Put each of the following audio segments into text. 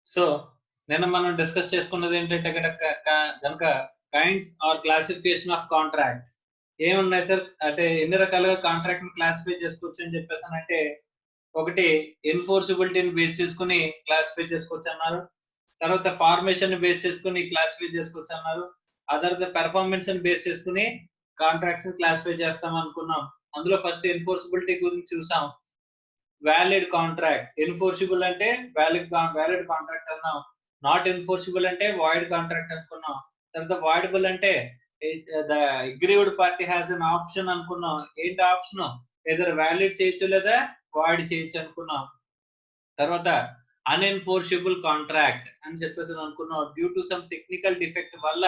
So నిన్న మనం discuss చేసుకున్నది ఏంటంటే కనుక kinds or classification of contract ఏమున్నాయి సార్ అంటే ఎన్ని రకాలుగా కాంట్రాక్ట్ ని క్లాసిఫై చేసుకోవచ్చు అని చెప్పేసి అంటే ఒకటి ఎన్ఫోర్సిబిలిటీని బేస్ చేసుకుని క్లాసిఫై చేసుకోవచ్చు అన్నారు. తర్వాత ఫార్మేషన్ ని బేస్ చేసుకుని క్లాసిఫై చేసుకోవచ్చు అన్నారు. అదర్ పెర్ఫార్మెన్స్ ని బేస్ చేసుకుని కాంట్రాక్ట్స్ ని క్లాసిఫై చేస్తాం అనుకున్నాం. అందులో ఫస్ట్ ఎన్ఫోర్సిబిలిటీ గురించి చూసాం. వ్యాలిడ్ కాంట్రాక్ట్, ఎన్ఫోర్సిబుల్ అంటే వ్యాలిడ్ కాంట్రాక్ట్ అన్నాం. నాట్ ఎన్ఫోర్సిబుల్ అంటే వాయిడ్ కాంట్రాక్ట్ అనుకున్నాం. తర్వాత వాయిడబుల్ అంటే the aggrieved party has an option అనుకున్నాం. ఏంటి ఆప్షన్? ఏదైనా వ్యాలిడ్ చేయొచ్చు లేదా వాయిడ్ చేయొచ్చు అనుకున్నాం. తర్వాత అన్ఎన్ఫోర్సిబుల్ కాంట్రాక్ట్ అని చెప్పేసి అనుకున్నాం. Due to some technical defect వల్ల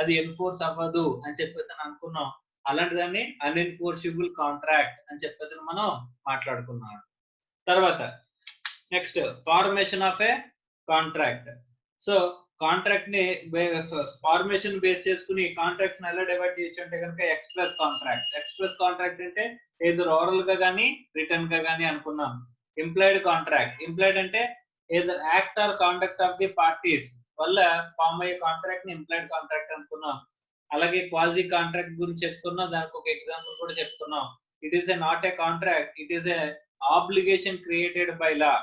అది ఎన్ఫోర్స్ అవ్వదు అని చెప్పేసి అనుకున్నాం. అలాంటి దాన్ని అన్ఎన్ఫోర్సిబుల్ కాంట్రాక్ట్ అని చెప్పేసి మనం మాట్లాడుకున్నాం. తర్వాత next formation of A contract. So contract ని ఫార్మేషన్ బేస్ చేసుకుని కాంట్రాక్ట్స్ ఎలా డివైడ్ చేయొచ్చు అంటే కనుక ఎక్స్ప్రెస్ కాంట్రాక్ట్స్. ఎక్స్ప్రెస్ కాంట్రాక్ట్ అంటే ఏదో ఓరల్ గా కానీ రిటర్న్ గా కానీ అనుకున్నాం. ఇంప్లాయిడ్ కాంట్రాక్ట్, ఇంప్లాయిడ్ అంటే ఏదో act or conduct of the parties వల్ల ఫామ్ అయ్యే కాంట్రాక్ట్ ని ఇంప్లాయిడ్ కాంట్రాక్ట్ అనుకున్నాం. అలాగే క్వాజీ కాంట్రాక్ట్ గురించి చెప్పుకున్నాం, దానికి ఒక ఎగ్జాంపుల్ కూడా చెప్పుకున్నాం. It is A not a contract, it is A obligation created by law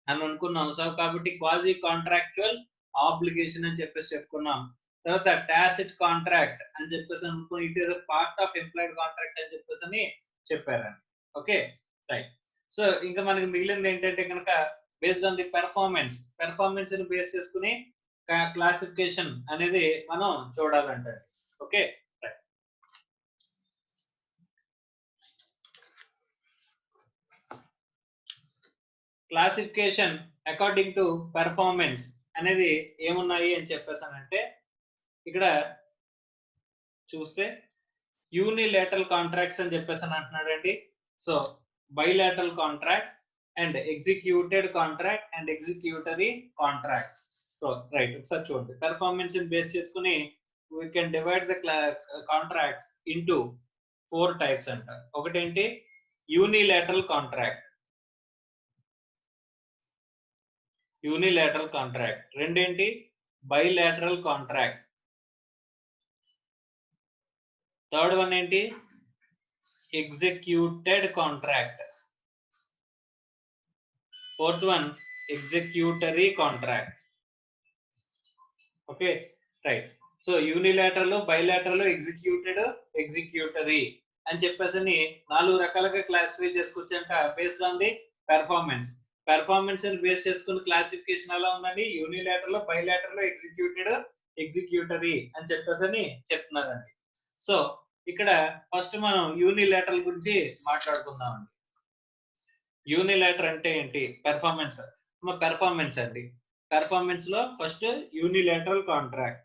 అని అనుకున్నాం. సో కాబట్టి క్వాజీ కాంట్రాక్చువల్ ఆబ్లిగేషన్ అని చెప్పేసి చెప్పుకున్నాం. తర్వాత టాసిట్ కాంట్రాక్ట్ అని చెప్పేసి అనుకుని it is part of employed contract అని చెప్పేసి అని చెప్పారండి. Okay right. సో ఇంకా మనకి మిగిలింది ఏంటంటే కనుక బేస్డ్ ఆన్ ది పెర్ఫార్మెన్స్ ని బేస్ చేసుకుని క్లాసిఫికేషన్ అనేది మనం చూడాలంటే. Okay right. Classification according to performance అనేది ఏమున్నాయి అని చెప్పేసానంటే ఇక్కడ చూస్తే యూనిలేటరల్ కాంట్రాక్ట్స్ అని చెప్పేసి అంటున్నాడండి. So bilateral contract and executed contract and executory contract. So right ఒకసారి చూడండి. పెర్ఫార్మెన్స్ ని బేస్ చేసుకుని we can divide the contracts into 4 types అంట. ఒకటేంటి యూనిలేటరల్ కాంట్రాక్ట్, యూనిలేటరల్ కాంట్రాక్ట్. రెండేంటి బైలేటరల్ కాంట్రాక్ట్. థర్డ్ వన్ ఏంటి executed contract. Fourth one executory contract. Okay right. So unilateral, bilateral, executed, executory అని చెప్పేసి 4 రకాలుగా క్లాసిఫై చేసుకోవచ్చంట based on the performance. Performance ని base చేసుకుని క్లాసిఫికేషన్ ఎలా ఉందండి? యూనిలేటరల్, బైలేటరల్, ఎగ్జిక్యూటెడ్, ఎగ్జిక్యూటరీ అని చెప్పేసి చెప్తున్నారండి. సో ఇక్కడ ఫస్ట్ మనం యూనిలేటరల్ గురించి మాట్లాడుకుందామండి. యూనిలేటర్ అంటే ఏంటి? పెర్ఫార్మెన్స్. పెర్ఫార్మెన్స్ అండి. పెర్ఫార్మెన్స్ లో ఫస్ట్ యూనిలేటరల్ కాంట్రాక్ట్.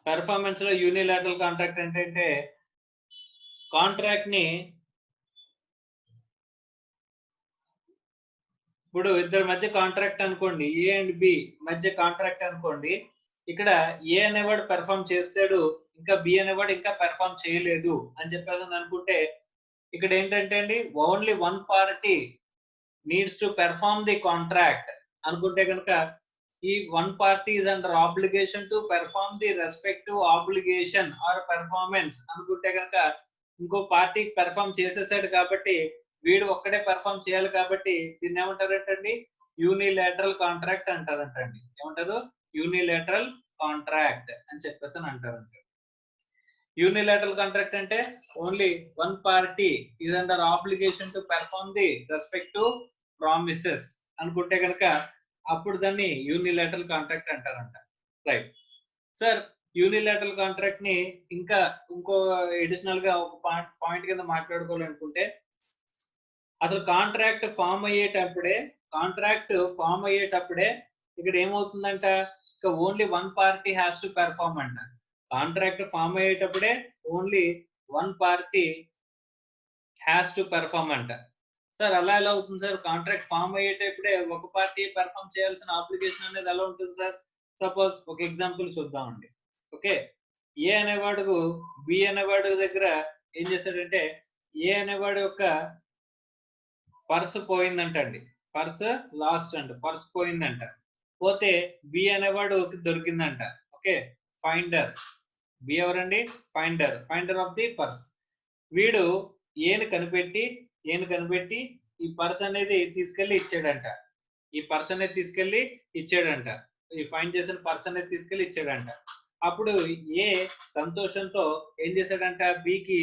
పెర్ఫార్మెన్స్ లో యూనిలేటరల్ కాంట్రాక్ట్ ఏంటంటే కాంట్రాక్ట్ ని ఇప్పుడు ఇద్దరి మధ్య కాంట్రాక్ట్ అనుకోండి, ఏ అండ్ బి మధ్య కాంట్రాక్ట్ అనుకోండి. ఇక్కడ ఏ అనేవాడు పెర్ఫార్మ్ చేస్తాడు, ఇంకా బి అనేవాడు ఇంకా పెర్ఫార్మ్ చేయలేదు అని చెప్పేసి అనుకుంటే ఇక్కడ ఏంటంటే అండి only one party needs to perform the contract అనుకుంటే కనుక ఈ one party is under obligation to perform the respective obligation or performance అనుకుంటే కనుక ఇంకో పార్టీ పెర్ఫార్మ్ చేసేసాడు కాబట్టి వీడు ఒక్కడే పెర్ఫార్మ్ చేయాలి కాబట్టి దీన్ని ఏమంటారంటండి? Unilateral contract అంటారంటండి. ఏమంటారు? యూనిలేటరల్ కాంట్రాక్ట్ అని చెప్పేసి అంటారంట. యూనిలేటరల్ కాంట్రాక్ట్ అంటే only one party is under obligation to perform the respective promises అనుకుంటే కనుక అప్పుడు దాన్ని యూనిలేటరల్ కాంట్రాక్ట్ అంటారంట. Right sir. యూనిలేటరల్ కాంట్రాక్ట్ ని ఇంకా ఇంకో ఎడిషనల్ గా ఒక పాయింట్ కింద మాట్లాడుకోవాలనుకుంటే అసలు కాంట్రాక్ట్ ఫామ్ అయ్యేటప్పుడే ఇక్కడ ఏమవుతుందంట? ఇక only one party has to perform అంట. కాంట్రాక్ట్ ఫామ్ అయ్యేటప్పుడే only one party has to perform అంట. సార్ అలా ఎలా అవుతుంది సార్? కాంట్రాక్ట్ ఫామ్ అయ్యేటప్పుడే ఒక పార్టీ పెర్ఫార్మ్ చేయాల్సిన ఆబ్లిగేషన్ అనేది ఎలా ఉంటుంది సార్? సపోజ్ ఒక ఎగ్జాంపుల్ చూద్దామండి. ఓకే, ఏ అనేవాడు బి అనేవాడు దగ్గర ఏం చేశాడంటే ఏ అనేవాడు యొక్క పర్స్ పోయిందంటండి, పర్స్ లాస్ట్ అంట, పర్స్ పోయిందంట. పోతే బి అనేవాడు దొరికిందంట. Okay, finder. బి ఎవరండి? Finder, finder of the purse. వీడు ఏని కనిపెట్టి ఈ పర్స్ అనేది తీసుకెళ్లి ఇచ్చాడంట. ఈ పర్స్ అనేది తీసుకెళ్లి ఇచ్చాడంట. ఈ ఫైండ్ చేసిన పర్స్ అనేది తీసుకెళ్లి ఇచ్చాడంట. అప్పుడు ఏ సంతోషంతో ఏం చేశాడంట, బికి,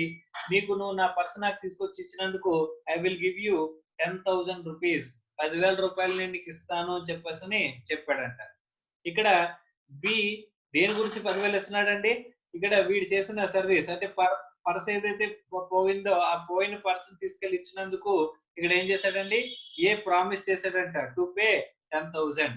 నీకు నువ్వు నా పర్స్ నాకు తీసుకొచ్చి ఇచ్చినందుకు I will give you 10,000 rupees, 10,000 రూపాయలు నేను నీకు ఇస్తాను అని చెప్పేసి చెప్పాడంట. ఇక్కడ బి దేని గురించి 10,000 ఇస్తున్నాడండి? ఇక్కడ వీడు చేసిన సర్వీస్ అంటే పర్స్ ఏదైతే పోయిందో ఆ పోయిన పర్స్ తీసుకెళ్లి ఇచ్చినందుకు ఇక్కడ ఏం చేశాడండి, ఏ ప్రామిస్ చేశాడంట టు పే 10,000.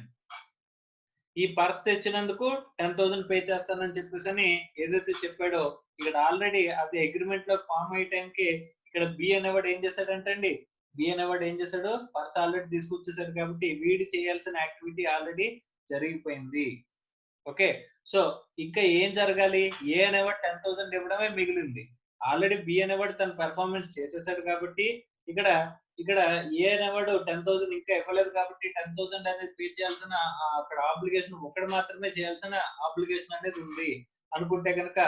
ఈ పర్స్ తెచ్చినందుకు 10,000 పే చేస్తానని చెప్పేసి ఏదైతే చెప్పాడో ఇక్కడ ఆల్రెడీ అది అగ్రిమెంట్ లో ఫామ్ అయ్యే టైంకి ఇక్కడ బి అనేవాడు ఏం చేశాడంటండి, బి అనేవాడు ఏం చేశాడు, పర్స్ ఆల్రెడీ తీసుకొచ్చేసాడు కాబట్టి వీడు చేయాల్సిన యాక్టివిటీ ఆల్రెడీ జరిగిపోయింది. ఓకే, సో ఇంకా ఏం జరగాలి, ఏ అనేవాడు 10,000 ఇవ్వడమే మిగిలింది. ఆల్రెడీ బి అనేవాడు తన పెర్ఫార్మెన్స్ చేసేసాడు కాబట్టి ఇక్కడ ఏ అనేవాడు 10,000 ఇంకా ఇవ్వలేదు కాబట్టి 10,000 అనేది పే చేయాల్సిన అక్కడ ఆబ్లిగేషన్ ఒకటి మాత్రమే చేయాల్సిన ఆబ్లిగేషన్ అనేది ఉంది అనుకుంటే కనుక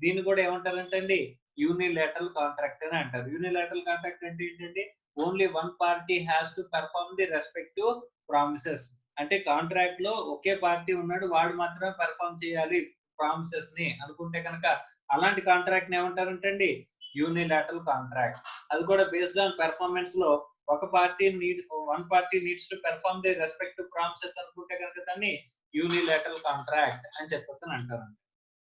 దీన్ని కూడా ఏమంటారంటే అండి, యూనిలాటరల్ కాంట్రాక్ట్ అని అంటారు. యూనిలాటరల్ కాంట్రాక్ట్ అంటే ఏంటండి, only one party has to perform the respective promises. అంటే కాంట్రాక్ట్ లో ఒకే పార్టీ ఉన్నాడు, వాడు మాత్రమే పెర్ఫార్మ్ చేయాలి ప్రామిసెస్ ని అనుకుంటే కనుక అలాంటి కాంట్రాక్ట్ ని ఏమంటారంటే అండి, యూనిలాటరల్ కాంట్రాక్ట్. అది కూడా బేస్డ్ ఆన్ పెర్ఫార్మెన్స్ లో one party needs to perform the respective promises అనుకుంటే కనుక దాన్ని యూనిలాటరల్ కాంట్రాక్ట్ అని చెప్పేసి అంటారండి.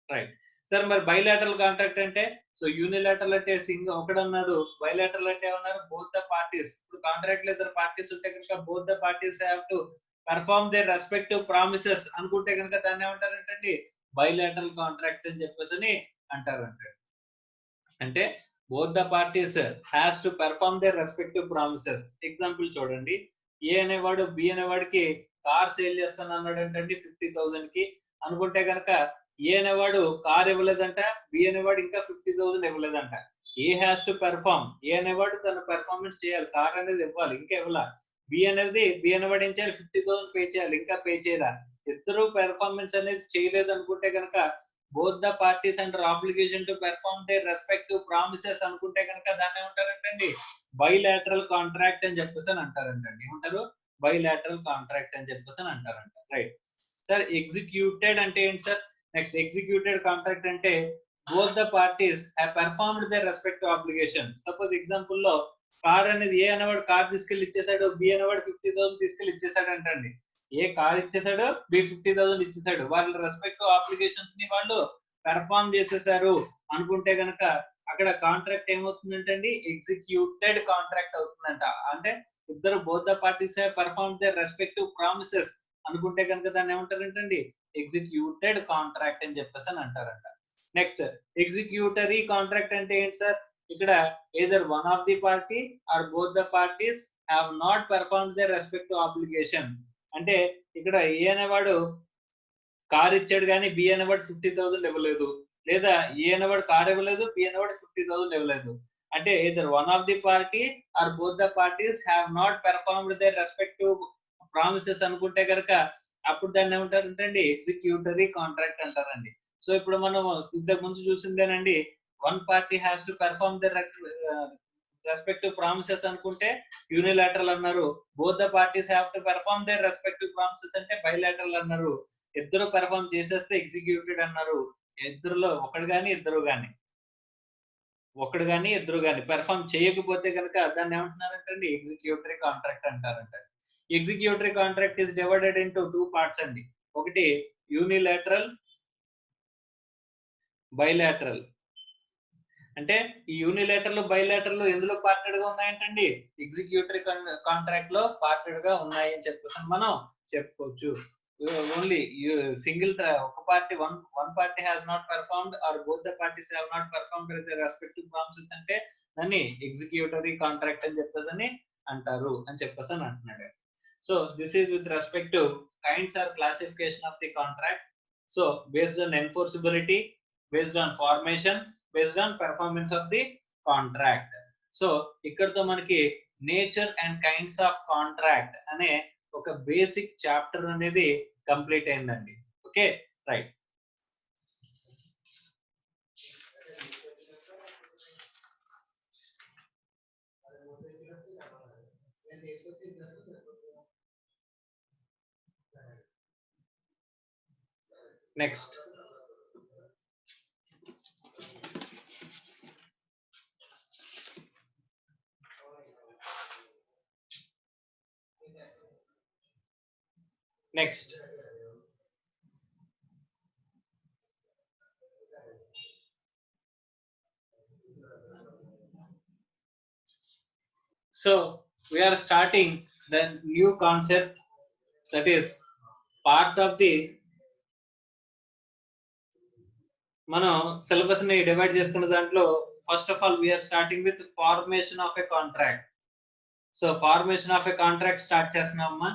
రైట్ సార్, మరి బైలాటరల్ కాంట్రాక్ట్ అంటే, సో యూనిలాటరల్ అంటే ఒకడు అన్నాడు, బైలాటరల్ అంటే ఏమన్నారు, బోత్ ద పార్టీస్. ఇప్పుడు కాంట్రాక్ట్ లో ఇద్దరు పార్టీస్ ఉంటే కనుక both the parties have to perform their respective promises అనుకుంటే కనుక దాన్ని ఏమంటారంటే బైలాటరల్ కాంట్రాక్ట్ అని చెప్పేసి అంటారంట. అంటే both the parties has to perform their respective promises. Example చూడండి, ఏ అనేవాడు బి అనేవాడికి కార్ సేల్ చేస్తాను అన్నాడు అంటే 50,000 కి అనుకుంటే కనుక ఏ అనేవాడు కార్ ఇవ్వలేదంట, బి అనేవాడు ఇంకా 50,000 ఇవ్వలేదంట. ఏ హ్యాస్ టు పెర్ఫార్మ్, ఏ అనేవాడు తన పెర్ఫార్మెన్స్ చేయాలి, కార్ అనేది ఇవ్వాలి, ఇంకా ఇవ్వాల. బి అనేవాడు ఏం చేయాలి, 50,000 పే చేయాలి, ఇంకా పే చేయాల. ఇద్దరు పెర్ఫార్మెన్స్ అనేది చేయలేదు అనుకుంటే కనుక both the parties under obligation to perform their respective promises అనుకుంటే కనుక దాన్ని ఏమంటారంటండి, బైలాటరల్ కాంట్రాక్ట్ అని చెప్పేసి అంటారంటండి. ఏమంటారు, బైలాటరల్ కాంట్రాక్ట్ అని చెప్పేసి అంటారంట. రైట్ సార్, ఎగ్జిక్యూటెడ్ అంటే ఏంటి సార్? నెక్స్ట్ ఎగ్జిక్యూటెడ్ కాంట్రాక్ట్ అంటే both the parties have performed their respective obligation. Suppose example లో కార్ అనేది ఏ అనేవాడు కార్ తీసుకెళ్లి ఇచ్చేసాడు, బి అనేవాడు 50,000 తీసుకెళ్లి ఇచ్చేసాడు అంటండి. ఏ కార్ ఇచ్చేసాడు, బి 50,000 ఇచ్చేసాడు. వాళ్ళ రెస్పెక్టివ్ అప్లికేషన్స్ ని వాళ్ళు పెర్ఫార్మ్ చేసేసారు అనుకుంటే గనక అక్కడ కాంట్రాక్ట్ ఏమవుతుందంటే అండి, ఎగ్జిక్యూటెడ్ కాంట్రాక్ట్ అవుతుందంట. అంటే ఇద్దరు both the parties perform their respective promises అనుకుంటే కనుక దాన్ని ఏమంటారంటే అండి, ఎగ్జిక్యూటెడ్ కాంట్రాక్ట్ అని చెప్పేసి అని అంటారంట. నెక్స్ట్ ఎగ్జిక్యూటరీ కాంట్రాక్ట్ అంటే ఏంటి సార్? ఇక్కడ either one of the party or both the parties have not performed their respective obligations. అంటే ఇక్కడ ఏ అనేవాడు కార్ ఇచ్చాడు కానీ బి అనేవాడు 50,000 ఇవ్వలేదు, లేదా ఏ అనేవాడు కార్ ఇవ్వలేదు, బి అనేవాడు 50,000 ఇవ్వలేదు. అంటే either one of the party or both the parties have not performed their respective promises అనుకుంటే కనుక అప్పుడు దాన్ని ఏమంటారంటే అండి, ఎగ్జిక్యూటరీ కాంట్రాక్ట్ అంటారండి. సో ఇప్పుడు మనం ఇంతకు ముందు చూసిందేనండి, one party has to perform the respective promises అనుకుంటే యూనిలాటరల్ అన్నారు. Both the parties have to perform their respective promises అంటే బైలాటరల్ అన్నారు. ఇద్దరు పెర్ఫార్మ్ చేసేస్తే ఎగ్జిక్యూటెడ్ అన్నారు. ఇద్దరులో ఒకడు గాని ఇద్దరు గాని పెర్ఫార్మ్ చేయకపోతే కనుక దాన్ని ఏమంటున్నారంటే ఎగ్జిక్యూటరీ కాంట్రాక్ట్ అంటారంట. Executory contract is divided into 2 parts అండి. ఒకటి యూనిలాటరల్, బైలాటరల్. అంటే ఈ యూనిలాటరల్, బైలాటరల్ ఎందులో పార్టెడ్ గా ఉన్నాయంటండి, ఎగ్జిక్యూటరీ కాంట్రాక్ట్ లో పార్టెడ్ గా ఉన్నాయి అని చెప్పేసి మనం చెప్పుకోవచ్చు. ఓన్లీ సింగిల్ ఒక party one party has not performed or both the parties have not performed with respective promises అంటే దాన్ని ఎగ్జిక్యూటరీ కాంట్రాక్ట్ అని చెప్పేసి అంటారు అని చెప్పేసి అంటున్నాడు. So this is with respect to kinds or classification of the contract. So based on enforceability, based on formation, based on performance of the contract. So ఇక్కడతో మనకి nature and kinds of contract అనే ఒక basic chapter అనేది complete అయిందండి. Okay, right. Next next so we are starting the new concept, that is part of the మనం syllabus ని divide చేసుకున్న దాంట్లో first of all we are starting with formation of a contract. So formation of a contract start చేస్తున్నామమ్మా.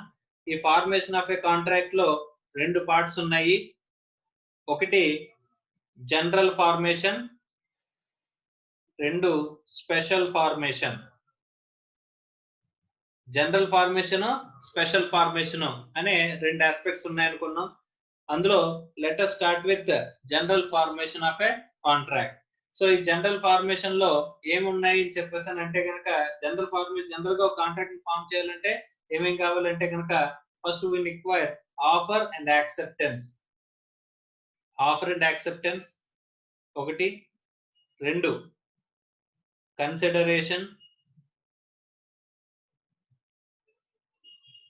ఈ formation of a contract లో రెండు parts ఉన్నాయి. ఒకటి జనరల్ ఫార్మేషన్, రెండు special formation. General formation, special formation అనే రెండు ఆస్పెక్ట్స్ ఉన్నాయనుకున్నాం. అందులో let us start with general formation of a contract. So ఈ జనరల్ ఫార్మేషన్ లో ఏమున్నాయి అని చెప్పేసి అంటే కనుక, జనరల్ ఫార్మేషన్ జనరల్ గా ఒక కాంట్రాక్ట్ ఫార్మ్ చేయాలంటే ఏమేం కావాలంటే కనుక, first we require offer and acceptance. Offer and acceptance ఒకటి, రెండు కన్సిడరేషన్.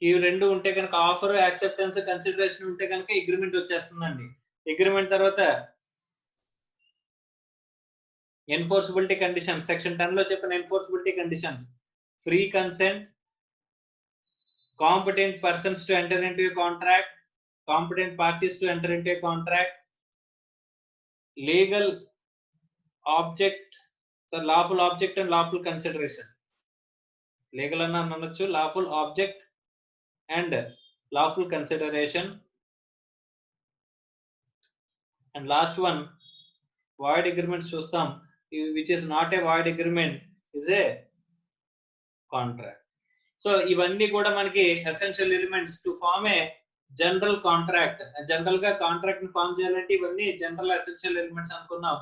ఈ రెండు ఉంటే కనుక, ఆఫర్, యాక్సెప్టెన్స్, కన్సిడరేషన్ ఉంటే కనుక అగ్రిమెంట్ వచ్చేస్తుందండి. అగ్రిమెంట్ తర్వాత ఎన్ఫోర్సబిలిటీ కండిషన్, సెక్షన్ 10 లో చెప్పిన enforceability conditions: free consent, competent persons to enter into a contract, competent parties to enter into a contract, legal object, lawful object and lawful consideration. Legal అన్న అనొచ్చు, lawful object and lawful consideration, and last one void agreements చూస్తాం, which is not a void agreement is a contract. So ఇవన్నీ కూడా మనకి essential elements to form a general contract. General గా contract ని form చేయాలంటే ఇవన్నీ జనరల్ ఎసెన్షియల్ ఎలిమెంట్స్ అనుకున్నాం.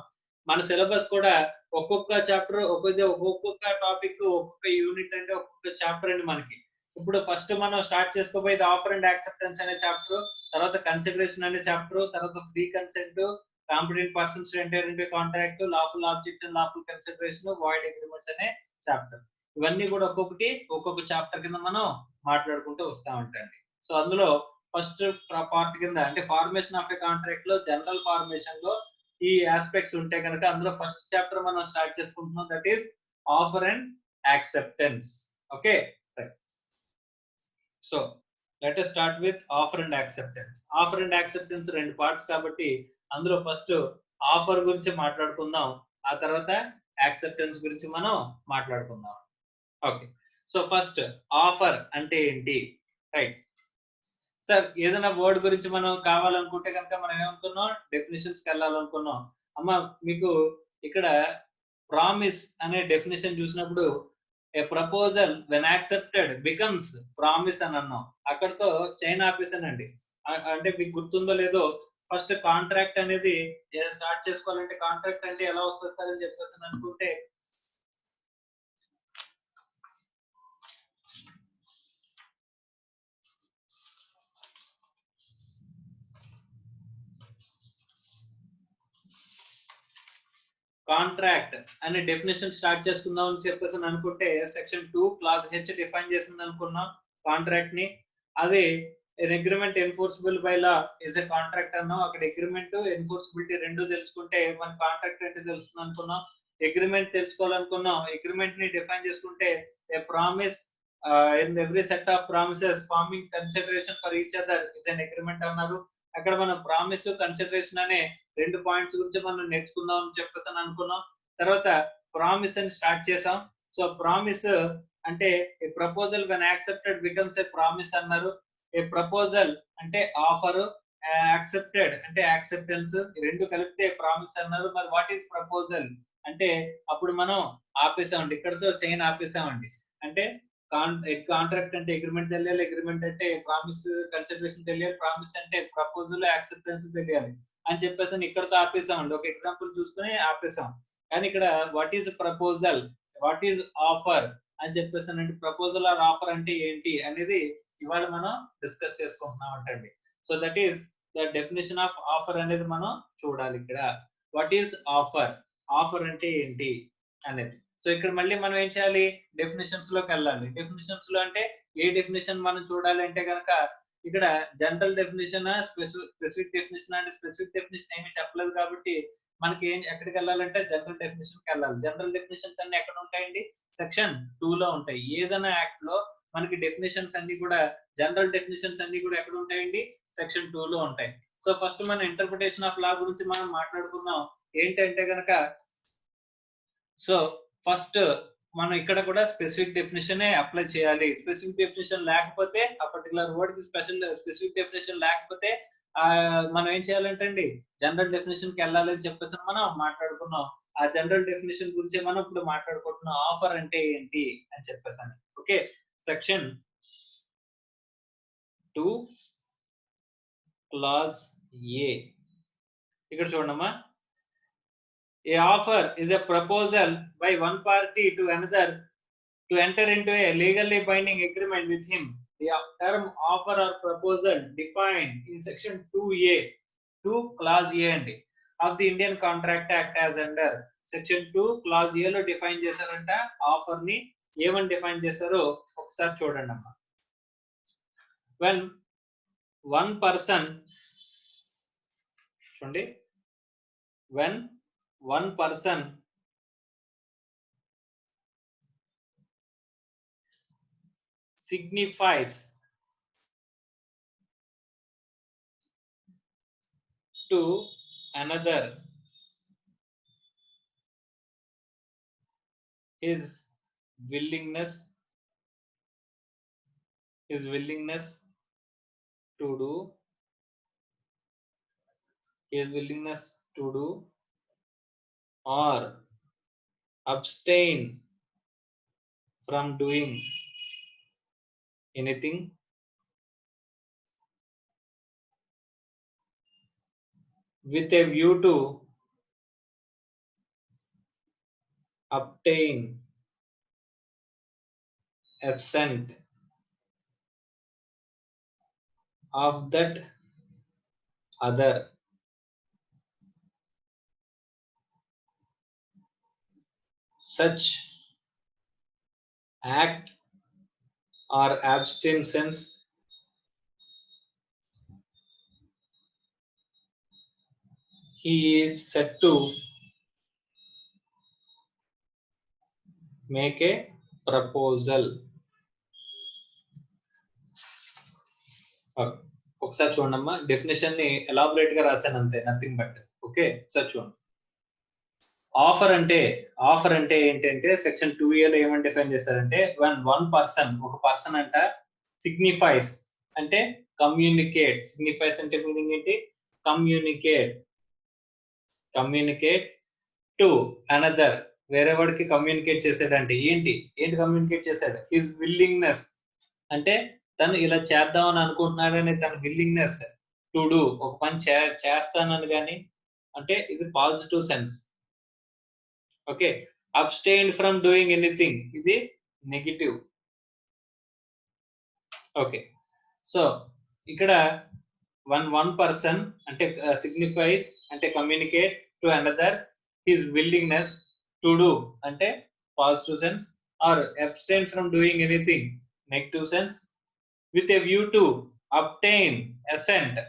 మన సిలబస్ కూడా ఒక్కొక్క చాప్టర్, ఒక్కొక్క టాపిక్, ఒక్కొక్క యూనిట్ అంటే ఒక్కొక్క చాప్టర్ అండి మనకి. ఇప్పుడు ఫస్ట్ మనం స్టార్ట్ చేసుకోబోయేది ఆఫర్ అండ్ యాక్సెప్టెన్స్ అనే చాప్టర్, తర్వాత కన్సిడరేషన్ అనే చాప్టర్, తర్వాత free consent, competent persons to enter into contract, lawful object and lawful consideration, void agreements అనే చాప్టర్. ఇవన్నీ కూడా ఒక్కొక్కటి ఒక్కొక్క చాప్టర్ కింద మనం మాట్లాడుకుంటూ వస్తా ఉంటాండి. సో అందులో ఫస్ట్ పార్ట్ కింద అంటే ఫార్మేషన్ ఆఫ్ ఎ కాంట్రాక్ట్ లో జనరల్ ఫార్మేషన్ లో ఈ ఆస్పెక్ట్స్ ఉంటే కనుక, అందులో ఫస్ట్ చాప్టర్ మనం స్టార్ట్ చేసుకుంటున్నాం, that is offer and acceptance. Okay, so let us start with offer and acceptance. Offer and acceptance రెండు పార్ట్స్ కాబట్టి అందులో ఫస్ట్ ఆఫర్ గురించి మాట్లాడుకుందాం, ఆ తర్వాత యాక్సెప్టెన్స్ గురించి మనం మాట్లాడుకుందాం. ఓకే, సో ఫస్ట్ ఆఫర్ అంటే ఏంటి? రైట్ సార్, ఏదైనా వర్డ్ గురించి మనం కావాలనుకుంటే కనుక మనం ఏమనుకున్నాం, డెఫినేషన్స్ కి వెళ్ళాలనుకున్నాం. అమ్మ మీకు ఇక్కడ ప్రామిస్ అనే డెఫినేషన్ చూసినప్పుడు a proposal when accepted becomes promise అని అన్నాం. అక్కడతో చైన్ ఆపేసానండి. అంటే మీకు గుర్తుందో లేదో, ఫస్ట్ కాంట్రాక్ట్ అనేది స్టార్ట్ చేసుకోవాలంటే కాంట్రాక్ట్ అంటే ఎలా వస్తుంది సార్ అని చెప్పేసి అనుకుంటే, కాంట్రాక్ట్ అనే డెఫినేషన్ స్టార్ట్ చేసుకుందాం అని చెప్పేసి అనుకుంటే, సెక్షన్ 2 క్లాస్ హెచ్ డిఫైన్ చేసింది అనుకున్నాం కాంట్రాక్ట్ ని. అది ఎన్ agreement enforceable by law is a contract అన్నాం. అక్కడ అగ్రిమెంట్, ఎన్ఫోర్సబిలిటీ రెండు తెలుసుకుంటే మన కాంట్రాక్ట్ అంటే తెలుస్తుంది అనుకున్నాం. అగ్రిమెంట్ తెలుసుకోవాలనుకున్నాం, అగ్రిమెంట్ ని డిఫైన్ చేసుకుంటే ఏ promise in every set of promises farming consideration for each other is N agreement అన్నారు. అక్కడ మనం ప్రామిస్, కన్సిడరేషన్ అనే రెండు పాయింట్స్ గురించి మనం నేర్చుకుందాం అని చెప్పేసి అనుకున్నాం. తర్వాత ప్రామిస్ అని స్టార్ట్ చేసాం. సో ప్రామిస్ అంటే a proposal when accepted becomes a promise అన్నారు. ఏ ప్రపోజల్ అంటే ఆఫర్, యాక్సెప్టెడ్ అంటే యాక్సెప్టెన్స్, రెండు కలిపితే ప్రామిస్ అన్నారు. మరి వాట్ ఈస్ ప్రపోజల్? అంటే అప్పుడు మనం ఆపేసామండి, ఇక్కడతో చైన్ ఆపేసామండి. అంటే కాంట్రాక్ట్ అంటే అగ్రిమెంట్ తెలియాలి, అగ్రిమెంట్ అంటే ప్రామిస్ కన్సిడరేషన్ తెలియాలి, ప్రామిస్ అంటే ప్రపోజల్ యాక్సెప్టెన్స్ తెలియాలి అని చెప్పేసి ఇక్కడతో ఆపేసామండి. ఒక ఎగ్జాంపుల్ చూసుకుని ఆపేసాం. కానీ ఇక్కడ what is proposal, what is offer అని చెప్పేసానండి. ప్రపోజల్ ఆర్ ఆఫర్ అంటే ఏంటి అనేది ఇవాళ మనం డిస్కస్ చేసుకుంటున్నాం అంటండి. So that is the definition of offer అనేది మనం చూడాలి ఇక్కడ. వాట్ ఈస్ ఆఫర్, ఆఫర్ అంటే ఏంటి అనేది. సో ఇక్కడ మళ్ళీ మనం ఏం చేయాలి, డెఫినేషన్స్ లోకి వెళ్ళాలి. డెఫినేషన్స్ లో అంటే ఏ డెఫినేషన్ మనం చూడాలి అంటే కనుక ఇక్కడ జనరల్ డెఫినేషన్, స్పెసిఫిక్ డెఫినేషన్ అంటే స్పెసిఫిక్ డెఫినేషన్ ఏమీ చెప్పలేదు కాబట్టి మనకి ఎక్కడికి వెళ్ళాలంటే జనరల్ డెఫినేషన్ కి వెళ్ళాలి. జనరల్ డెఫినేషన్స్ అన్ని ఎక్కడ ఉంటాయండి, సెక్షన్ 2 లో ఉంటాయి. ఏదైనా యాక్ట్ లో మనకి డెఫినేషన్స్ అన్ని కూడా, జనరల్ డెఫినేషన్స్ అన్ని కూడా ఎక్కడ ఉంటాయండి, సెక్షన్ 2 లో ఉంటాయి. సో ఫస్ట్ మన ఇంటర్ప్రిటేషన్ ఆఫ్ లా గురించి మనం మాట్లాడుకుందాం. ఏంటంటే గనక, సో ఫస్ట్ మనం ఇక్కడ కూడా స్పెసిఫిక్ డెఫినేషన్ అప్లై చేయాలి. స్పెసిఫిక్ డెఫినేషన్ లేకపోతే, ఆ పర్టికులర్ వర్డ్ కి స్పెసిఫిక్ డెఫినేషన్ లేకపోతే మనం ఏం చేయాలంటే అండి, జనరల్ డెఫినేషన్ కి వెళ్ళాలి అని చెప్పేసి మనం మాట్లాడుకున్నాం. ఆ జనరల్ డెఫినేషన్ గురించి మనం ఇప్పుడు మాట్లాడుకుంటున్నాం. ఆఫర్ అంటే ఏంటి అని చెప్పేసి. ఓకే, సెక్షన్ 2 క్లాజ్ ఏ ఇక్కడ చూడమ్మా. A offer is a proposal by one party to another to enter into a legally binding agreement with him. The term offer or proposal defined in section 2A, 2 clause A అండి of the Indian Contract Act as under section 2 clause A లో define చేశారంట. Offer ని ఏమని define చేశారో ఒకసారి చూడండి అమ్మా. When one person, చూడండి, when one person signifies to another his willingness to do, or abstain from doing anything with a view to obtain assent of that other, such act or abstentions he is set to make a proposal. ఒకసారి చూడమ్మా, definition ని elaborate గా రాశాను అంతే, nothing but. Okay, ఒకసారి చూడండి. Offer అంటే ఏంటంటే సెక్షన్ 2A లో ఏమని డిఫైన్ చేశారంటే, వన్ పర్సన్, ఒక పర్సన్ అంట, సిగ్నిఫైస్ అంటే కమ్యూనికేట్, సిగ్నిఫైస్ అంటే మీనింగ్ ఏంటి, కమ్యూనికేట్ టు అనదర్, వేరే వాడికి కమ్యూనికేట్ చేసాడంటే ఏంటి కమ్యూనికేట్ చేశాడు, హిజ్ విల్లింగ్నెస్ అంటే తను ఇలా చేద్దామని అనుకుంటున్నాడని తన విల్లింగ్నెస్ టు డూ, ఒక పని చేస్తానని కానీ, అంటే ఇది positive sense. Okay, abstain from doing anything, ఇది నెగటివ్. ఓకే, సో ఇక్కడ వన్ పర్సన్ అంటే సిగ్నిఫైస్ అంటే communicate to another his willingness to do అంటే positive sense, or abstain from doing anything negative sense, with a view to obtain assent,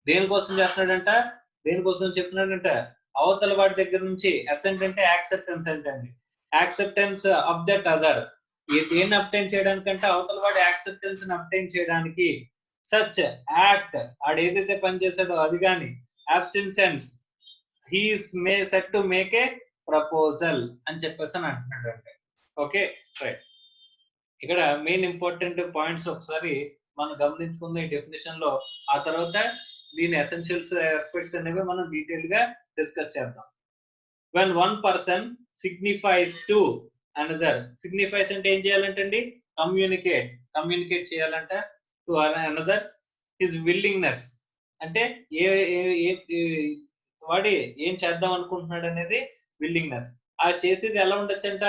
దేనికోసం చేస్తున్నాడంట, దేనికోసం చెప్తున్నాడంట, అవతల వాడి దగ్గర నుంచి, అసెంట్ అంటే యాక్సెప్టెన్స్ అంటండి, యాక్సెప్టెన్స్ ఆఫ్ దట్ అదర్, దేన్ని అబ్టైన్ చేయడానికంటే అవతల వాడి యాక్సెప్టెన్స్ ని అబ్టైన్ చేయడానికి, సచ్ యాక్ట్, ఆడు ఏదైతే పని చేశాడో అది కానీ, abstinence he's said to make a proposal అని చెప్పేసి అని అంటున్నాడు అంటే. Okay, right. ఇక్కడ మెయిన్ ఇంపార్టెంట్ పాయింట్స్ ఒకసారి మనం గమనించుకుంది ఈ డెఫినేషన్ లో, ఆ తర్వాత దీని ఎసెన్షియల్స్ ఆస్పెక్ట్స్ అనేవి మనం డీటెయిల్ గా డిస్కస్ చేద్దాం. when one person signifies to another. Signifies అంటే ఏం చేయాలంటండి? కమ్యూనికేట్ చేయాలంట టు another his willingness. అంటే ఏ వాడి ఏం చేద్దాం అనుకుంటున్నాడు అనేది విల్లింగ్నెస్. ఆ చేసేది ఎలా ఉండొచ్చంట?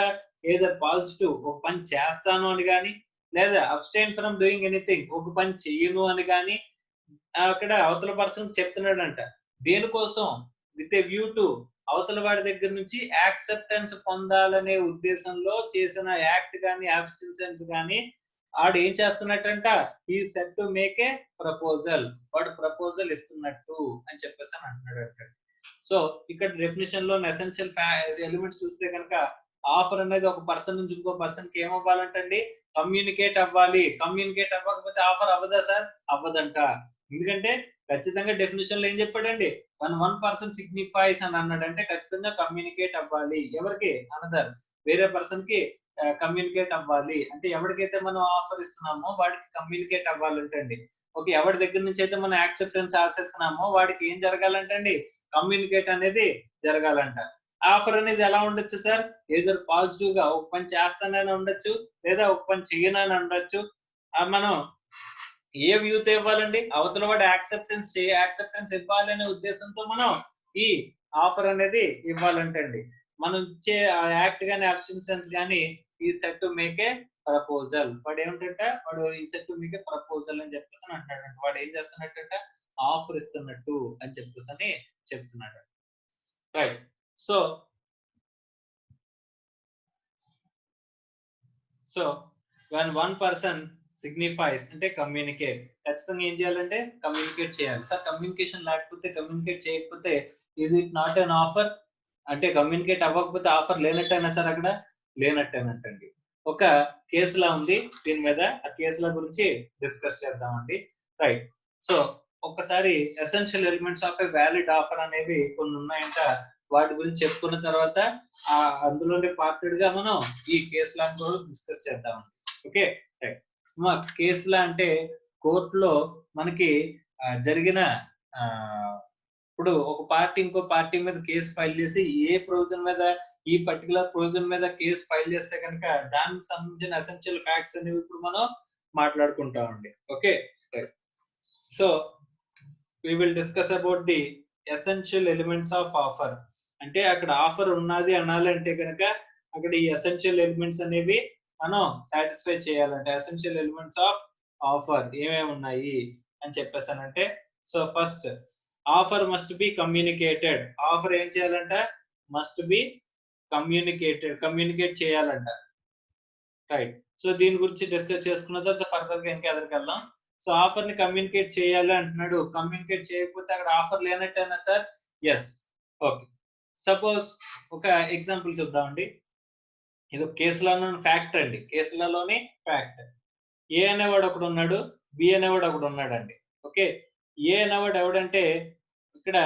ఏదర్ పాజిటివ్, ఒక పని చేస్తాను అని గాని, లేదా అబ్స్టైన్ ఫ్రమ్ డూయింగ్ ఎనీథింగ్, ఒక పని చెయ్యను అని గాని అక్కడ అవతల పర్సన్ చెప్తున్నాడంట. దేనికోసం? విత్ ఏ వ్యూ టు అవతల వాడి దగ్గర నుంచి యాక్సెప్టెన్స్ పొందాలనే ఉద్దేశంలో చేసిన యాక్ట్ గాని, అబ్స్టెన్సెన్స్ గాని ఆడు ఏం చేస్తున్నట్టంట? ఈ said to make a proposal. వాడు ప్రపోజల్ ఇస్తున్నట్టు అని చెప్పేసి అని అంటున్నాడు. సో ఇక్కడ డెఫినేషన్ లో ఎసెన్షియల్ ఎలిమెంట్స్ చూస్తే కనుక ఆఫర్ అనేది ఒక పర్సన్ నుంచి ఇంకో పర్సన్ కి ఏమవ్వాలంటండి? కమ్యూనికేట్ అవ్వాలి. కమ్యూనికేట్ అవ్వకపోతే ఆఫర్ అవ్వదా సార్? అవ్వదంట. ఎందుకంటే ఖచ్చితంగా డెఫినేషన్ లో ఏం చెప్పాడండి? వన్ పర్సన్ సిగ్నిఫైస్ అని అన్నాడంటే ఖచ్చితంగా కమ్యూనికేట్ అవ్వాలి. ఎవరికి? అనదర్, వేరే పర్సన్ కి కమ్యూనికేట్ అవ్వాలి. అంటే ఎవరికైతే మనం ఆఫర్ ఇస్తున్నామో వాడికి కమ్యూనికేట్ అవ్వాలంటండి. ఓకే, ఎవరి దగ్గర నుంచి అయితే మనం యాక్సెప్టెన్స్ ఆశిస్తున్నామో వాడికి ఏం జరగాలంటండి? కమ్యూనికేట్ అనేది జరగాలంట. ఆఫర్ అనేది ఎలా ఉండొచ్చు సార్? ఏదో పాజిటివ్ గా ఒక పని చేస్తానని ఉండొచ్చు, లేదా ఒక పని చెయ్యనని ఉండొచ్చు. మనం ఏ వ్యూతో ఇవ్వాలండి? అవతల వాడు యాక్సెప్టెన్స్ ఇవ్వాలనే ఉద్దేశంతో మనం ఈ ఆఫర్ అనేది ఇవ్వాలంటండి. మనం ఇచ్చే యాక్ట్ గానీ, అబ్స్టెన్సెన్స్ గానీ ఈ said to make a proposal. వాడు ఏమిటంట? వాడు ఈ said to make a proposal అని చెప్పేసి అంటాడంట. వాడు ఏం చేస్తున్నట్టంట? ఆఫర్ ఇస్తున్నట్టు అని చెప్పేసి అని చెప్తున్నాడు. Right. So when one person signifies అంటే కమ్యూనికేట్, ఖచ్చితంగా ఏం చేయాలంటే కమ్యూనికేట్ చేయాలి. సార్ కమ్యూనికేషన్ లేకపోతే, కమ్యూనికేట్ చేయకపోతే is it not an offer? అంటే కమ్యూనికేట్ అవ్వకపోతే ఆఫర్ లేనట్టేనా సార్? అక్కడ లేనట్టేనంటండి. ఒక కేసులా ఉంది దీని మీద. ఆ కేసుల గురించి డిస్కస్ చేద్దామండి. రైట్. సో ఒక్కసారి essential elements of a valid offer అనేవి కొన్ని ఉన్నాయంట. వాటి గురించి చెప్పుకున్న తర్వాత అందులోనే పార్టెడ్ గా మనం ఈ కేసులా కూడా డిస్కస్ చేద్దాం. Okay, right. కేసులా అంటే కోర్టులో మనకి జరిగిన ఇప్పుడు ఒక పార్టీ ఇంకో పార్టీ మీద కేసు ఫైల్ చేసి ఏ ప్రొవిజన్ మీద, ఈ పర్టికులర్ ప్రొవిజన్ మీద కేసు ఫైల్ చేస్తే కనుక దానికి సంబంధించిన ఎసెన్షియల్ ఫ్యాక్ట్స్ అనేవి ఇప్పుడు మనం మాట్లాడుకుంటామండి. Okay, right. So we will discuss about the essential elements of offer. అంటే అక్కడ ఆఫర్ ఉన్నది అనాలంటే కనుక అక్కడ ఈ ఎసెన్షియల్ ఎలిమెంట్స్ అనేవి మనం సాటిస్ఫై చేయాలంటే ఎసెన్షియల్ ఎలిమెంట్స్ ఆఫ్ ఆఫర్ ఏమేమి ఉన్నాయి అని చెప్పేసానంటే, so first offer must be communicated. Offer ఏం చేయాలంట? మస్ట్ బి కమ్యూనికేట్ చేయాలంట. రైట్. సో దీని గురించి డిస్కస్ చేసుకున్న తర్వాత ఫర్దర్ గా ఇంకా ఎదురుకు వెళ్దాం. సో ఆఫర్ ని కమ్యూనికేట్ చేయాలి అంటున్నాడు. కమ్యూనికేట్ చేయకపోతే అక్కడ ఆఫర్ లేనట్టేనా సార్? ఎస్. ఓకే, సపోజ్ ఒక ఎగ్జాంపుల్ చూద్దామండి. ఇది కేసులోని ఫ్యాక్ట్ అండి. కేసులలోని ఫ్యాక్ట్. ఏ అనేవాడు ఒకడు ఉన్నాడు, బి అనేవాడు ఒకడు ఉన్నాడండి. ఓకే, ఏ అనేవాడు ఎవడంటే ఇక్కడ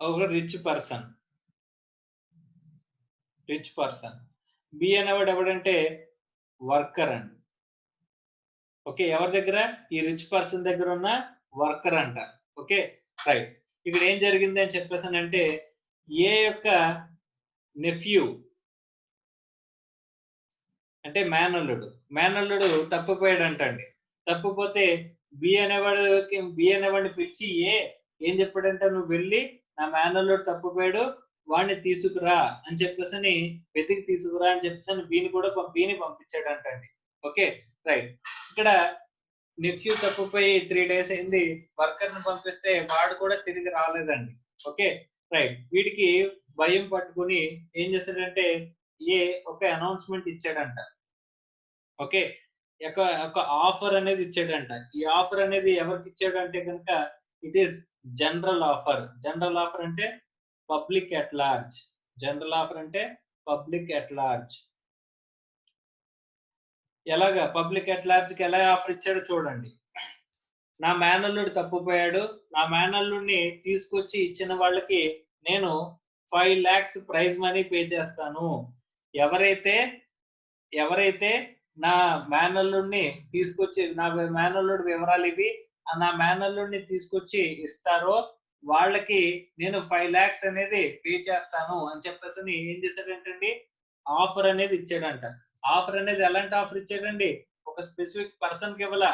ఒక రిచ్ పర్సన్. బి అనేవాడు ఎవడంటే వర్కర్ అండి. ఓకే, ఎవరి దగ్గర? ఈ రిచ్ పర్సన్ దగ్గర ఉన్న వర్కర్ అంట. Okay, right. ఇక్కడ ఏం జరిగింది అని చెప్పేసానంటే ఏ యొక్క నెఫ్యూ అంటే మేనల్లుడు తప్పిపోయాడు అంటండి. తప్పిపోతే బి అనేవాడిని పిలిచి ఏం చెప్పాడంట? నువ్వు వెళ్ళి నా మేనల్లుడు తప్పిపోయాడు, వాడిని తీసుకురా అని చెప్పేసి వెతికి తీసుకురా అని చెప్పేసి బీని పంపించాడంటండి. Okay, right. ఇక్కడ నెఫ్యూ తప్పిపోయి 3 days అయింది. వర్కర్ ని పంపిస్తే వాడు కూడా తిరిగి రాలేదండి. Okay, right. వీడికి భయం పట్టుకుని ఏం చేశాడంటే ఒక అనౌన్స్మెంట్ ఇచ్చాడంట. ఓకే, ఒక ఆఫర్ అనేది ఇచ్చాడంట. ఈ ఆఫర్ అనేది ఎవరికి ఇచ్చాడు అంటే కనుక it is general offer. General offer అంటే public at large. General offer అంటే పబ్లిక్ ఎట్ లార్జ్. ఎలాగా పబ్లిక్ ఎట్ లార్జ్ కి ఎలా ఆఫర్ ఇచ్చాడో చూడండి. నా మేనల్లుడు తప్పిపోయాడు, నా మేనల్లుడిని తీసుకొచ్చి ఇచ్చిన వాళ్ళకి నేను 5 lakhs ప్రైజ్ మనీ పే చేస్తాను. ఎవరైతే నా మేనల్లుడిని తీసుకొచ్చి, నా మేనల్లుడి వివరాలు ఇవి, నా మేనల్లుడిని తీసుకొచ్చి ఇస్తారో వాళ్ళకి నేను 5 laక్స్ అనేది పే చేస్తాను అని చెప్పేసి ఏం చేశాడంటండి, ఆఫర్ అనేది ఇచ్చాడంట. ఆఫర్ అనేది ఎలాంటి ఆఫర్ ఇచ్చాడండి, ఒక స్పెసిఫిక్ పర్సన్ కి ఇవ్వాల,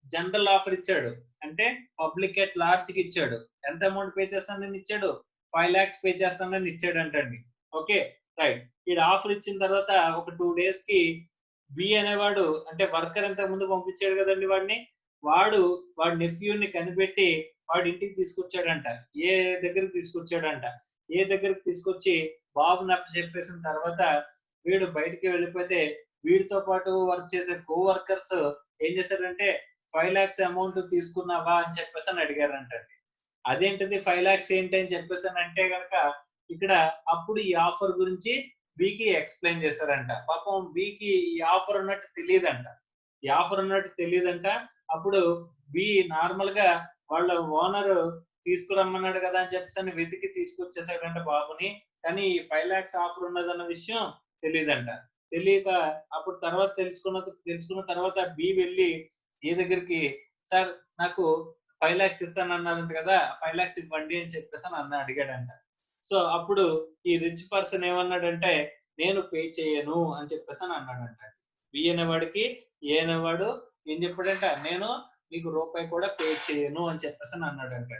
జనరల్ ఆఫర్ ఇచ్చాడు. అంటే పబ్లిక్ ఎట్ లార్జ్ కి ఇచ్చాడు. ఎంత అమౌంట్ పే చేస్తానని ఇచ్చాడు, 5 లాక్స్ పే చేస్తానని ఇచ్చాడంటండి. Okay, right. ఈ ఆఫర్ ఇచ్చిన తర్వాత ఒక 2 డేస్ కి బి అనేవాడు, అంటే వర్కర్ ఇంతకు ముందు పంపించాడు కదండి వాడిని, వాడి నెఫ్యూని కనిపెట్టి వాడి ఇంటికి తీసుకొచ్చాడంట. ఏ దగ్గరికి తీసుకొచ్చాడంట, ఏ దగ్గరికి తీసుకొచ్చి బాబుని చెప్పేసిన తర్వాత వీడు బయటికి వెళ్ళిపోతే వీడితో పాటు వర్క్ చేసే కో వర్కర్స్ ఏం చేశారంటే 5 లాక్స్ అమౌంట్ తీసుకున్నావా అని చెప్పేసి అని అడిగారంటండి. అదేంటిది 5 లాక్స్ ఏంటి అని చెప్పేసి అని అంటే గనక ఇక్కడ అప్పుడు ఈ ఆఫర్ గురించి బికి ఎక్స్ప్లెయిన్ చేశారంట. పాపం బికి ఈ ఆఫర్ ఉన్నట్టు తెలియదంట. ఈ ఆఫర్ ఉన్నట్టు తెలియదంట. అప్పుడు బి నార్మల్ గా వాళ్ళ ఓనర్ తీసుకురమ్మన్నాడు కదా అని చెప్పేసి వెతికి తీసుకొచ్చేసాడంట బాబుని. కానీ ఈ 5 లాక్స్ ఆఫర్ ఉన్నదన్న విషయం తెలియదంట. తెలియక అప్పుడు తర్వాత తెలుసుకున్న తర్వాత బి వెళ్ళి ఏ దగ్గరికి, సార్ నాకు 5 లాక్స్ ఇస్తానన్నారంట కదా, 5 లాక్స్ ఇవ్వండి అని చెప్పేసి అని అడిగాడంట. సో అప్పుడు ఈ రిచ్ పర్సన్ ఏమన్నాడంటే నేను పే చేయను అని చెప్పేసి అని అన్నాడంట. బి అనేవాడికి ఏ అనేవాడు ఏం చెప్పాడంట, నేను నీకు రూపాయి కూడా పే చేయను అని చెప్పేసి అని అన్నాడంట.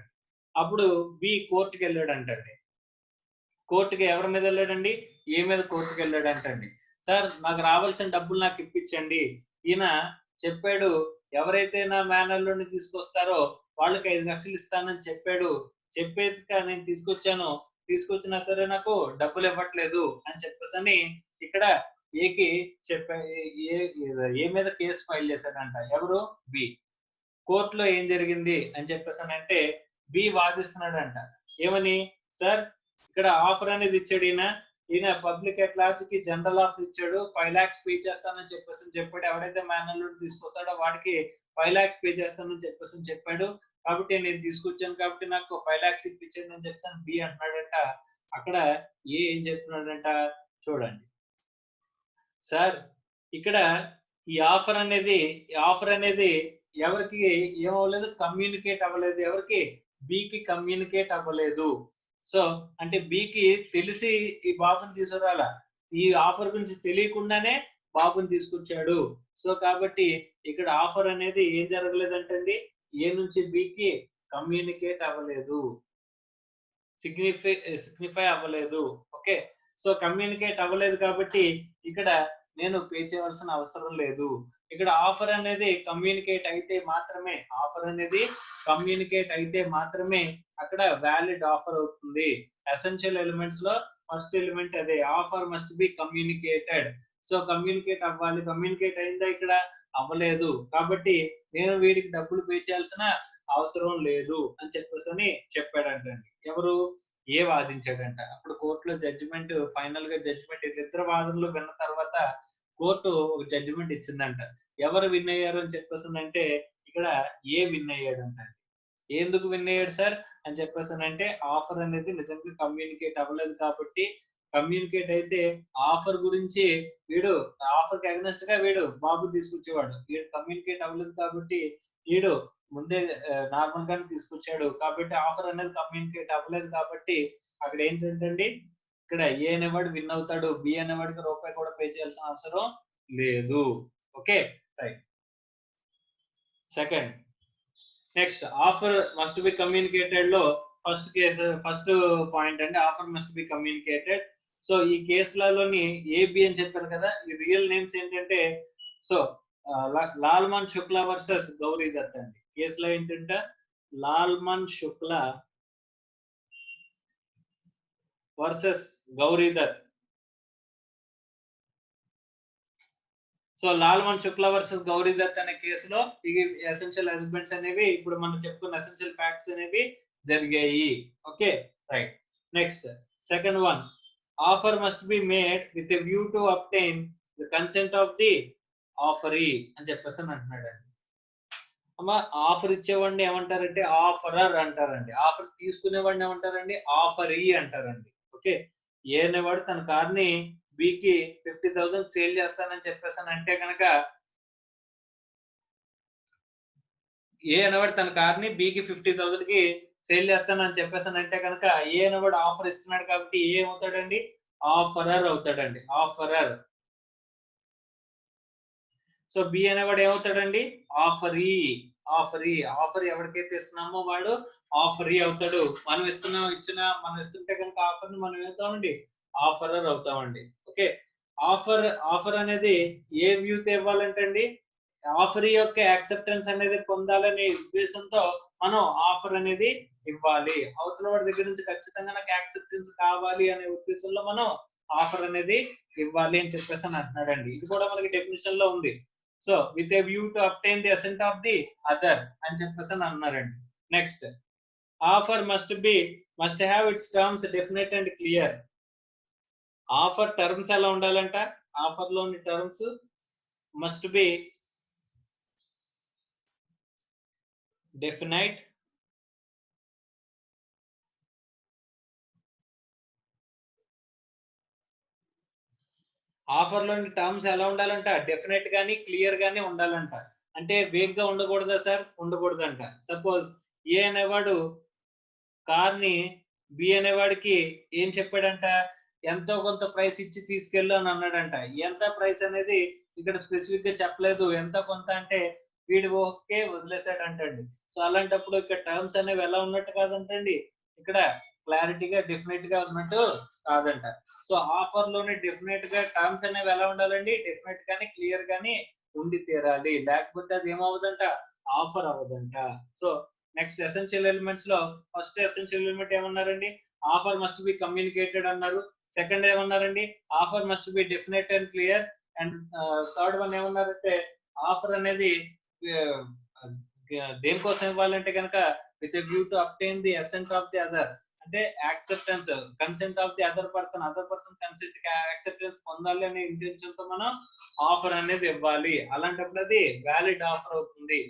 అప్పుడు బి కోర్టుకి వెళ్ళాడంటండి. కోర్టుకి ఎవరి మీద వెళ్ళాడండి, ఏ మీద కోర్టుకి వెళ్ళాడంటండి. సార్ నాకు రావాల్సిన డబ్బులు నాకు ఇప్పించండి. ఈయన చెప్పాడు, ఎవరైతే నా మేనల్లోని తీసుకొస్తారో వాళ్ళకి 5 లక్షలు ఇస్తానని చెప్పాడు. చెప్పేది నేను తీసుకొచ్చినా సరే నాకు డబ్బులు ఇవ్వట్లేదు అని చెప్పేసి ఇక్కడ ఏకి చెప్పే ఏ మీద కేసు ఫైల్ చేశాడంట. ఎవరు, బి. కోర్టులో ఏం జరిగింది అని చెప్పేసి అంటే బి వాదిస్తున్నాడంట. ఏమని, సార్ ఇక్కడ ఆఫర్ అనేది ఇచ్చాడు ఈయన పబ్లిక్ ఎట్ లార్జ్ కి జనరల్ ఆఫర్ ఇచ్చాడు, 5 లాక్స్ పే చేస్తానని చెప్పేసి చెప్పాడు. ఎవడైతే మేనల్లుడు తీసుకొస్తాడో వాడికి 5 లాక్స్ పే చేస్తానని చెప్పేసి చెప్పాడు. కాబట్టి నేను తీసుకొచ్చాను కాబట్టి నాకు 5 లాక్స్ ఇప్పించండి అని చెప్పేసి బి అంటున్నాడంట. అక్కడ ఏం చెప్తున్నాడంట చూడండి. సార్ ఇక్కడ ఈ ఆఫర్ అనేది ఎవరికి ఏమవ్వలేదు, కమ్యూనికేట్ అవ్వలేదు. ఎవరికి, బికి కమ్యూనికేట్ అవ్వలేదు. సో అంటే బికి తెలిసి ఈ బాబుని తీసుకురాల, ఈ ఆఫర్ గురించి తెలియకుండానే బాబుని తీసుకొచ్చాడు. సో కాబట్టి ఇక్కడ ఆఫర్ అనేది ఏం జరగలేదంటండి, ఏ నుంచి బికి కమ్యూనికేట్ అవ్వలేదు, సిగ్నిఫై అవ్వలేదు. ఓకే, సో కమ్యూనికేట్ అవ్వలేదు కాబట్టి ఇక్కడ నేను పే చేయవలసిన అవసరం లేదు. ఇక్కడ ఆఫర్ అనేది కమ్యూనికేట్ అయితే మాత్రమే అక్కడ వ్యాలిడ్ ఆఫర్ అవుతుంది. ఎసెన్షియల్ ఎలిమెంట్స్ లో ఫస్ట్ ఎలిమెంట్ అదే, offer must be communicated. So communicate అవ్వాలి. కమ్యూనికేట్ అయిందా, ఇక్కడ అవ్వలేదు. కాబట్టి నేను వీడికి డబ్బులు పే చేయాల్సిన అవసరం లేదు అని చెప్పేసి చెప్పాడంటండి. ఎవరు, ఏ వాదించాడంట. అప్పుడు కోర్టులో ఫైనల్ గా జడ్జిమెంట్ ఇద్దరు వాదనలు విన్న తర్వాత కోర్టు ఒక జడ్జిమెంట్ ఇచ్చిందంట. ఎవరు విన్ అయ్యారు అని చెప్పేసి అంటే ఇక్కడ ఏ విన్ అయ్యాడంట. ఎందుకు విన్ అయ్యాడు సార్ అని చెప్పేసి అంటే ఆఫర్ అనేది నిజంగా కమ్యూనికేట్ అవ్వలేదు కాబట్టి, కమ్యూనికేట్ అయితే ఆఫర్ గురించి ఆఫర్ కి అగనెస్ట్ గా బాబు తీసుకొచ్చేవాడు. వీడు కమ్యూనికేట్ అవ్వలేదు కాబట్టి వీడు ముందే నార్మల్ గానే తీసుకొచ్చాడు. కాబట్టి ఆఫర్ అనేది కమ్యూనికేట్ అవ్వలేదు కాబట్టి అక్కడ ఏంటంటే ఇక్కడ ఏ అనేవాడు విన్ అవుతాడు, బి అనేవాడికి రూపాయి కూడా పే చేయాల్సిన అవసరం లేదు. Okay, right. Second, next offer must be communicated లో ఫస్ట్ పాయింట్ అంటే offer must be communicated. So ఈ కేసులలోని ఏబి అని చెప్పారు కదా, ఈ రియల్ నేమ్స్ ఏంటంటే సో లాల్మన్ శుక్లా వర్సెస్ గౌరీ దత్ అండి. కేసులో ఏంటంటే Lalman Shukla versus Gauri Dutt. So Lalman Shukla versus Gauri Dutt అనే కేసులో ఈ ఎసెన్షియల్ ఎలిమెంట్స్ అనేవి ఇప్పుడు మనం చెప్పుకున్న ఎసెన్షియల్ ఫ్యాక్ట్స్ అనేవి జరిగాయి. Okay, right. Next second one, offer must be made with a view to obtain the consent of the offeree అని చెప్పేసి అంటున్నాడు అండి. అమ్మ, ఆఫర్ ఇచ్చేవాడిని ఏమంటారంటే ఆఫరర్ అంటారండి. ఆఫర్ తీసుకునేవాడిని ఏమంటారండి, ఆఫరీ అంటారండి. ఓకే, ఏ అనేవాడు తన కార్ని బికి 50,000 సేల్ చేస్తానని చెప్పేసి అంటే కనుక ఏ అనేవాడు తన కార్ని బికి 50,000 కి సేల్ చేస్తానని చెప్పేసానంటే కనుక ఏ అనేవాడు ఆఫర్ ఇస్తున్నాడు కాబట్టి ఏ ఏమవుతాడండి, ఆఫరర్ అవుతాడండి, ఆఫరర్. సో బి అనేవాడు ఏమవుతాడండి, ఆఫరీ, ఆఫరీ. ఆఫర్ ఎవరికైతే ఇస్తున్నామో వాడు ఆఫరీ అవుతాడు. మనం ఇస్తుంటే కనుక ఆఫర్ ని మనం ఏమవుతామండి, ఆఫరర్ అవుతామండి. ఓకే, ఆఫర్ అనేది ఏ వ్యూతో ఇవ్వాలంటే అండి, ఆఫర్ యొక్క యాక్సెప్టెన్స్ అనేది పొందాలనే ఉద్దేశంతో మనం ఆఫర్ అనేది ఇవ్వాలి. అవతల వాడి దగ్గర నుంచి ఖచ్చితంగా నాకు యాక్సెప్టెన్స్ కావాలి అనే ఉద్దేశంలో మనం ఆఫర్ అనేది ఇవ్వాలి అని చెప్పేసి అని అంటున్నాడండి. ఇది కూడా మనకి డెఫినిషన్ లో ఉంది. So with a view to obtain the assent of the other అని చెప్పేసి అని అన్నారండి. Next, offer must have its terms definite and clear. Offer terms ఎలా ఉండాలంట, ఆఫర్ లోని terms must be definite offer లోని టర్మ్స్ ఎలా ఉండాలంట, డెఫినెట్ గానీ క్లియర్ గానీ ఉండాలంట. అంటే వేగ్ గా ఉండకూడదా సార్, ఉండకూడదంట. సపోజ్ ఏ అనేవాడు కార్ ని బి అనేవాడికి ఏం చెప్పాడంట, ఎంతో కొంత ప్రైస్ ఇచ్చి తీసుకెళ్ళు అని అన్నాడంట. ఎంత ప్రైస్ అనేది ఇక్కడ స్పెసిఫిక్ గా చెప్పలేదు, ఎంత కొంత అంటే వీడు ఓకే వదిలేసాడంటండి. సో అలాంటప్పుడు ఇక్కడ టర్మ్స్ అనేవి ఎలా ఉన్నట్టు కాదంటండి, ఇక్కడ క్లారిటీగా డెఫినెట్ గా ఉన్నట్టు కాదంట. సో ఆఫర్ లోనే డెఫినెట్ గా టర్మ్స్ అనేవి ఎలా ఉండాలండి, డెఫినెట్ గానీ క్లియర్ గానీ ఉండి తీరాలి, లేకపోతే అది ఏమవుదంట, ఆఫర్ అవ్వదంట. సో నెక్స్ట్ ఎసెన్షియల్ ఎలిమెంట్స్ లో ఫస్ట్ ఎసెన్షియల్ ఎలిమెంట్ ఏమన్నారండి, ఆఫర్ మస్ట్ బి కమ్యూనికేటెడ్ అన్నారు. సెకండ్ ఏమన్నారండి, offer must be definite and clear. And third one ఏమన్నారంటే ఆఫర్ అనేది దేనికోసం ఇవ్వాలంటే కనుక with view to obtain the assent of the other, అంటే acceptance consent of the other person consent acceptance పొందాలి అనే ఇంటెన్షన్ తో మనం ఆఫర్ అనేది ఇవ్వాలి. అలాంటప్పుడు అది వ్యాలిడ్ ఆఫర్ అవుతుంది.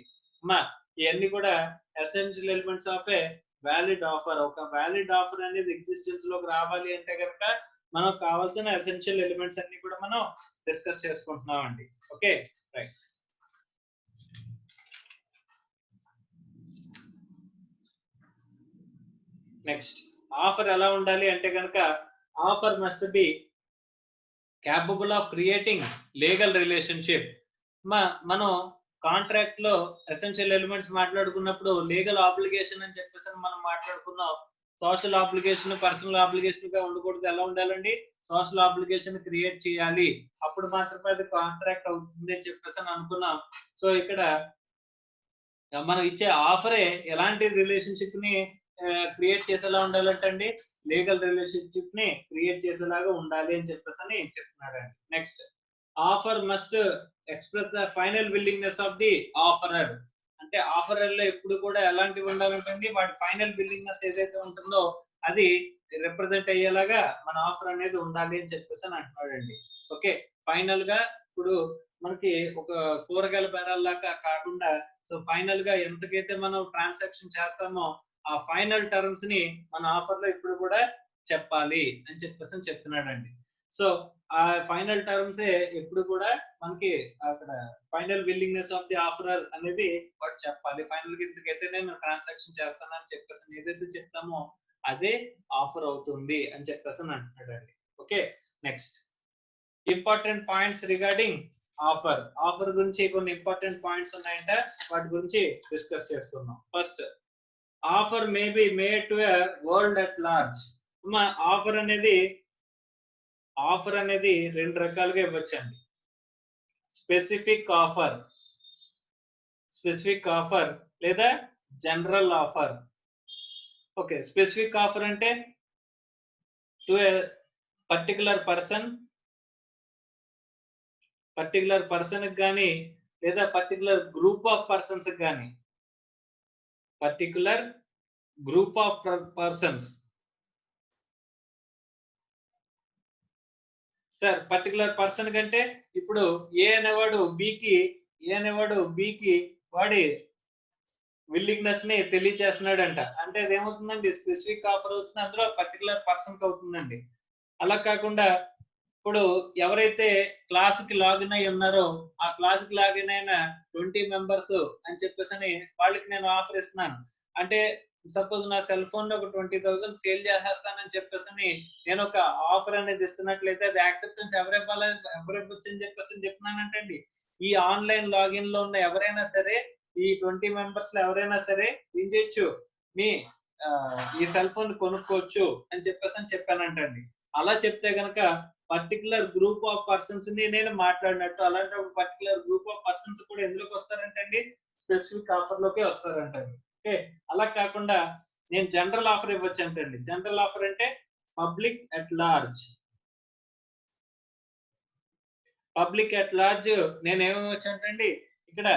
అమ్మా ఇవన్నీ కూడా essential elements of a valid offer. ఒక వ్యాలిడ్ ఆఫర్ అనేది ఎగ్జిస్టెన్స్ లోకి రావాలి అంటే కనుక మనకు కావాల్సిన ఎసెన్షియల్ ఎలిమెంట్స్ అన్ని కూడా మనం డిస్కస్ చేసుకుంటున్నాం అండి. Okay right. నెక్స్ట్, ఆఫర్ ఎలా ఉండాలి అంటే కనుక offer must B capable of creating legal relationship. మనం కాంట్రాక్ట్ లో ఎసెన్షియల్ ఎలిమెంట్స్ మాట్లాడుకున్నప్పుడు లీగల్ ఆబ్లిగేషన్ అని చెప్పేసి మనం మాట్లాడుకున్నాం. సోషల్ ఆబ్లిగేషన్, పర్సనల్ ఆబ్లిగేషన్ గా ఉండకూడదు. ఎలా ఉండాలండి, సోషల్ ఆబ్లిగేషన్ క్రియేట్ చేయాలి, అప్పుడు మాత్రమే అది కాంట్రాక్ట్ అవుతుంది అని చెప్పేసి అనుకున్నాం. సో ఇక్కడ మనం ఇచ్చే ఆఫరే ఎలాంటి రిలేషన్షిప్ ని క్రియేట్ చేసేలా ఉండాలంటే అండి, లీగల్ రిలేషన్షిప్ ని క్రియేట్ చేసేలాగా ఉండాలి అని చెప్పేసి అని చెప్తున్నారండి. Next, offer must express the final willingness of the offerer. అంటే ఆఫరర్ లో ఎప్పుడు కూడా ఎలాంటివి ఉండాలంటే అండి, వాటి ఫైనల్ విల్లింగ్నెస్ ఏదైతే ఉంటుందో అది రిప్రజెంట్ అయ్యేలాగా మన ఆఫర్ అనేది ఉండాలి అని చెప్పేసి అని అంటున్నాడండి. ఓకే, ఫైనల్ గా ఇప్పుడు మనకి ఒక కూరగాయల బేరాల్లాగా కాకుండా, సో ఫైనల్ గా ఎంతకైతే మనం ట్రాన్సాక్షన్ చేస్తామో ఆ ఫైనల్ టర్మ్స్ ని మన ఆఫర్ లో ఇప్పుడు కూడా చెప్పాలి అని చెప్పేసి అని చెప్తున్నాడండి. సో ఆ ఫైనల్ టర్మ్స్ ఎప్పుడు కూడా మనకి అక్కడ final willingness of the offerer అనేది వాడు చెప్పాలి. ఫైనల్ గా ఇంతకైతే నేను ట్రాన్సాక్షన్ చేస్తానని చెప్పేసి ఏదైతే చెప్తామో అదే ఆఫర్ అవుతుంది అని చెప్పేసి అంటున్నాడండి. Okay, next, important points regarding offer. Offer గురించి కొన్ని ఇంపార్టెంట్ పాయింట్స్ ఉన్నాయంట, వాటి గురించి డిస్కస్ చేసుకుందాం. First, offer may be made to a world at large. Offer అనేది రెండు రకాలుగా ఇవ్వచ్చండి. స్పెసిఫిక్ ఆఫర్ లేదా general offer. Okay, specific offer అంటే టు ఎ పర్టికులర్ పర్సన్ కానీ లేదా పర్టికులర్ గ్రూప్ ఆఫ్ పర్సన్స్ కానీ, particular group of persons. Sir particular person కంటే ఇప్పుడు ఏ అనేవాడు బికి వాడి విల్లింగ్నెస్ ని తెలియచేస్తున్నాడంట, అంటే అది ఏమవుతుందండి, స్పెసిఫిక్ ఆఫర్ అవుతుంది, అందులో పర్టికులర్ పర్సన్ కి అవుతుందండి. అలా కాకుండా ఇప్పుడు ఎవరైతే క్లాస్ కి లాగిన్ అయి ఉన్నారో ఆ క్లాస్ కి లాగిన్ అయిన 20 మెంబర్స్ అని చెప్పేసి వాళ్ళకి నేను ఆఫర్ ఇస్తున్నాను. అంటే సపోజ్ నా సెల్ ఫోన్ లో ఒక 20,000 సేల్ చేసేస్తానని చెప్పేసి నేను ఒక ఆఫర్ అనేది ఇస్తున్నట్లయితే అది యాక్సెప్టెన్స్ ఎవరివ్వచ్చు అని చెప్పేసి చెప్తున్నానంటండి. ఈ ఆన్లైన్ లాగిన్ లో ఉన్న ఎవరైనా సరే ఈ 20 మెంబర్స్ లో ఎవరైనా సరే ఏం చేయొచ్చు, మీ ఈ సెల్ ఫోన్ కొనుక్కోవచ్చు అని చెప్పేసి చెప్పానంటండి. అలా చెప్తే గనక పర్టికులర్ గ్రూప్ ఆఫ్ పర్సన్స్ ని నేను మాట్లాడినట్టు. అలాంటి పర్టికులర్ గ్రూప్ ఆఫ్ పర్సన్స్ కూడా ఎందులోకి వస్తారంటండి, స్పెసిఫిక్ ఆఫర్ లోకే వస్తారంటండి. ఓకే, అలా కాకుండా నేను జనరల్ ఆఫర్ ఇవ్వచ్చు అంటండి. జనరల్ ఆఫర్ అంటే public at large. Public at large నేను ఏమివ్వచ్చు అంటండి, ఇక్కడ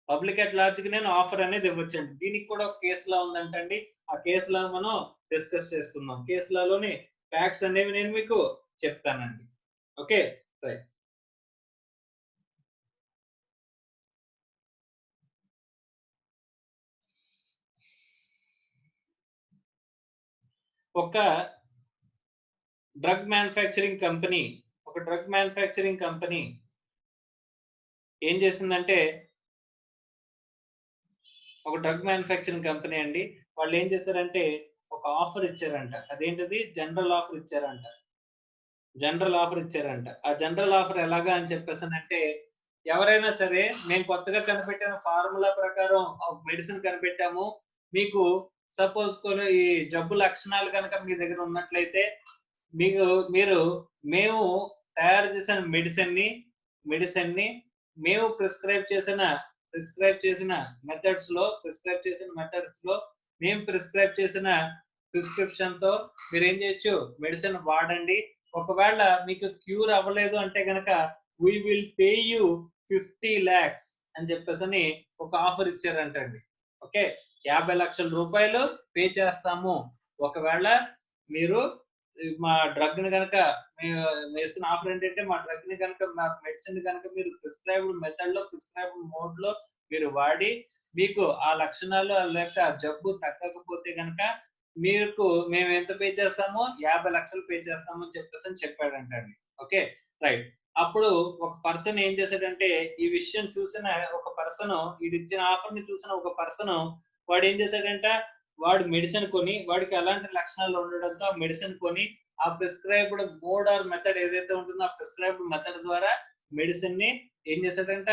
పబ్లిక్ అట్ లార్జ్ కి నేను ఆఫర్ అనేది ఇవ్వచ్చండి. దీనికి కూడా ఒక కేసు లా ఉందంటండి. ఆ కేసు లా మనం డిస్కస్ చేసుకుందాం. కేసు లాలోని ఫ్యాక్ట్స్ అనేవి నేను మీకు చెప్తానండి. Okay, right. ఒక డ్రగ్ మ్యానుఫ్యాక్చరింగ్ కంపెనీ ఏం చేసిందంటే, ఒక డ్రగ్ మ్యానుఫ్యాక్చరింగ్ కంపెనీ అండి, వాళ్ళు ఏం చేశారంటే ఒక ఆఫర్ ఇచ్చారంట. అదేంటిది, జనరల్ ఆఫర్ ఇచ్చారంట. ఆ జనరల్ ఆఫర్ ఎలాగా అని చెప్పేసానంటే, ఎవరైనా సరే మేము కొత్తగా కనిపెట్టిన ఫార్ములా ప్రకారం మెడిసిన్ కనిపెట్టాము. మీకు సపోజ్ కొన్ని ఈ జబ్బు లక్షణాలు కనుక మీ దగ్గర ఉన్నట్లయితే మీరు మేము తయారు చేసిన మెడిసిన్ ని మేము ప్రిస్క్రైబ్ చేసిన మెథడ్స్ లో మేము ప్రిస్క్రైబ్ చేసిన ప్రిస్క్రిప్షన్ తో మీరు ఏం చేయొచ్చు, మెడిసిన్ వాడండి. ఒకవేళ మీకు క్యూర్ అవ్వలేదు అంటే గనక we will pay you 50 lakhs అని చెప్పేసి ఒక ఆఫర్ ఇచ్చారంటండి. ఓకే, 50 లక్షల రూపాయలు పే చేస్తాము ఒకవేళ మీరు మా డ్రగ్ ని కనుక వేస్తున్న ఆఫర్ ఏంటంటే, మా డ్రగ్ ని కనుక మా మెడిసిన్ కనుక మీరు ప్రిస్క్రైబ్డ్ మెథడ్ లో ప్రిస్క్రైబ్డ్ మోడ్ లో మీరు వాడి మీకు ఆ లక్షణాలు లేక జబ్బు తగ్గకపోతే గనక మీకు మేము ఎంత పే చేస్తామో 50 లక్షలు పే చేస్తాము అని చెప్పేసి చెప్పాడంటండి. Okay, right. అప్పుడు ఒక పర్సన్ ఏం చేశాడంటే, ఈ విషయం చూసిన ఒక పర్సన్, ఇది ఇచ్చిన ఆఫర్ ని చూసిన ఒక పర్సన్ వాడు ఏం చేశాడంట, వాడు మెడిసిన్ కొని, వాడికి అలాంటి లక్షణాలు ఉండడంతో ఆ మెడిసిన్ కొని ఆ ప్రిస్క్రైబ్డ్ మోడ్ ఆర్ మెథడ్ ఏదైతే ఉంటుందో ఆ ప్రిస్క్రైబ్డ్ మెథడ్ ద్వారా మెడిసిన్ ని ఏం చేశాడంట,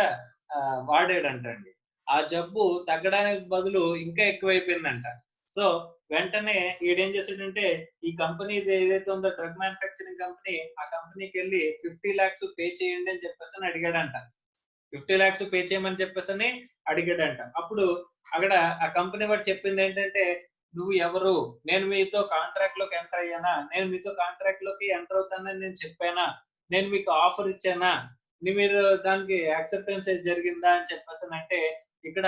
వాడాడంటండి. ఆ జబ్బు తగ్గడానికి బదులు ఇంకా ఎక్కువైపోయిందంట. సో వెంటనే ఈడేం చేశాడంటే, ఈ కంపెనీ ఏదైతే ఉందో డ్రగ్ మ్యానుఫ్యాక్చరింగ్ కంపెనీ, ఆ కంపెనీకి వెళ్ళి 50 lakhs పే చేయండి అని చెప్పేసి అడిగాడంట. 50 lakhs పే చేయమని చెప్పేసి అడిగాడంట. అప్పుడు అక్కడ ఆ కంపెనీ వాడు చెప్పింది ఏంటంటే, నువ్వు ఎవరు, నేను మీతో కాంట్రాక్ట్ లోకి ఎంటర్ అయ్యానా, నేను మీతో కాంట్రాక్ట్ లోకి ఎంటర్ అవుతానని నేను చెప్పానా, నేను మీకు ఆఫర్ ఇచ్చానా, మీరు దానికి యాక్సెప్టెన్స్ జరిగిందా అని చెప్పేసానంటే, ఇక్కడ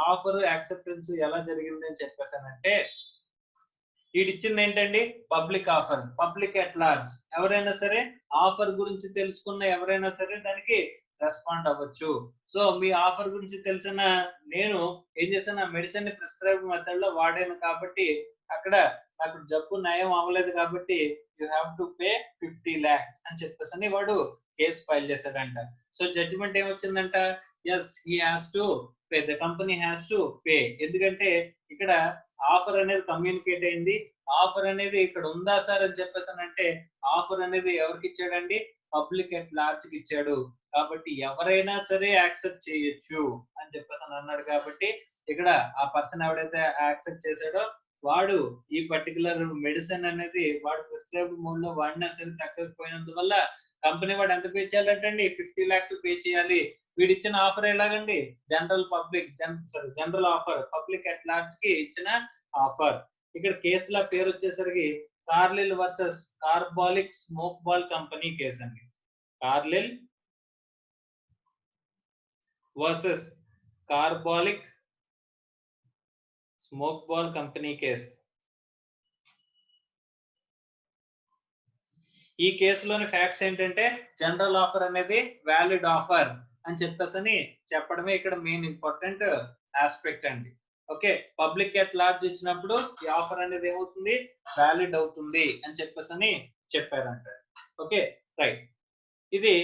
ఆఫర్ యాక్సెప్టెన్స్ ఎలా జరిగింది అని చెప్పేసానంటే, వీడిచ్చింది ఏంటండి, public offer, public at large. ఎవరైనా సరే ఆఫర్ గురించి తెలుసుకున్న ఎవరైనా సరే దానికి రెస్పాండ్ అవ్వచ్చు. సో మీ ఆఫర్ గురించి తెలిసిన నేను ఏం చేశాను, మెడిసిన్ ని ప్రిస్క్రైబ్ మెథడ్ లో వాడాను కాబట్టి అక్కడ నాకు జబ్బు నయం అవ్వలేదు కాబట్టి you have to pay 50 lakhs అని చెప్పేసి వాడు కేసు ఫైల్ చేశాడంట. సో జడ్జిమెంట్ ఏమొచ్చిందంట, yes he has to pay, the company has to pay. ఎందుకంటే ఇక్కడ ఆఫర్ అనేది కమ్యూనికేట్ అయింది. ఆఫర్ అనేది ఇక్కడ ఉందా సార్ అని చెప్పేసానంటే, ఆఫర్ అనేది ఎవరికి ఇచ్చాడండి, పబ్లిక్ అట్ లార్జ్ కి ఇచ్చాడు. కాబట్టి ఎవరైనా సరే యాక్సెప్ట్ చేయొచ్చు అని చెప్పేసి అన్నాడు. కాబట్టి ఇక్కడ ఆ పర్సన్ ఎవడైతే యాక్సెప్ట్ చేశాడో వాడు ఈ పర్టికులర్ మెడిసిన్ అనేది వాడు ప్రిస్క్రైబ్డ్ మోడ్ లో వాడినా సరే తగ్గకపోయినందువల్ల కంపెనీ వాడు ఎంత పే చేయాలంటండి, 50 lakhs పే చేయాలి. వీడిచ్చిన ఆఫర్ ఎలాగండి, general offer, public at large కి ఇచ్చిన ఆఫర్. ఇక్కడ కేసుల పేరు వచ్చేసరికి Carlill versus Carbolic Smoke Ball Company case అండి. Carlill versus Carbolic Smoke Ball Company case. ఈ కేసులోని ఫ్యాక్ట్స్ ఏంటంటే, జనరల్ ఆఫర్ అనేది వ్యాలిడ్ ఆఫర్ అని చెప్పేసి చెప్పడమే ఇక్కడ మెయిన్ ఇంపార్టెంట్ ఆస్పెక్ట్ అండి. ఓకే, పబ్లిక్ అట్ లార్జ్ ఇచ్చినప్పుడు ఈ ఆఫర్ అనేది ఏమవుతుంది, వ్యాలిడ్ అవుతుంది అని చెప్పేసి చెప్పారంట. Okay, right. ఇది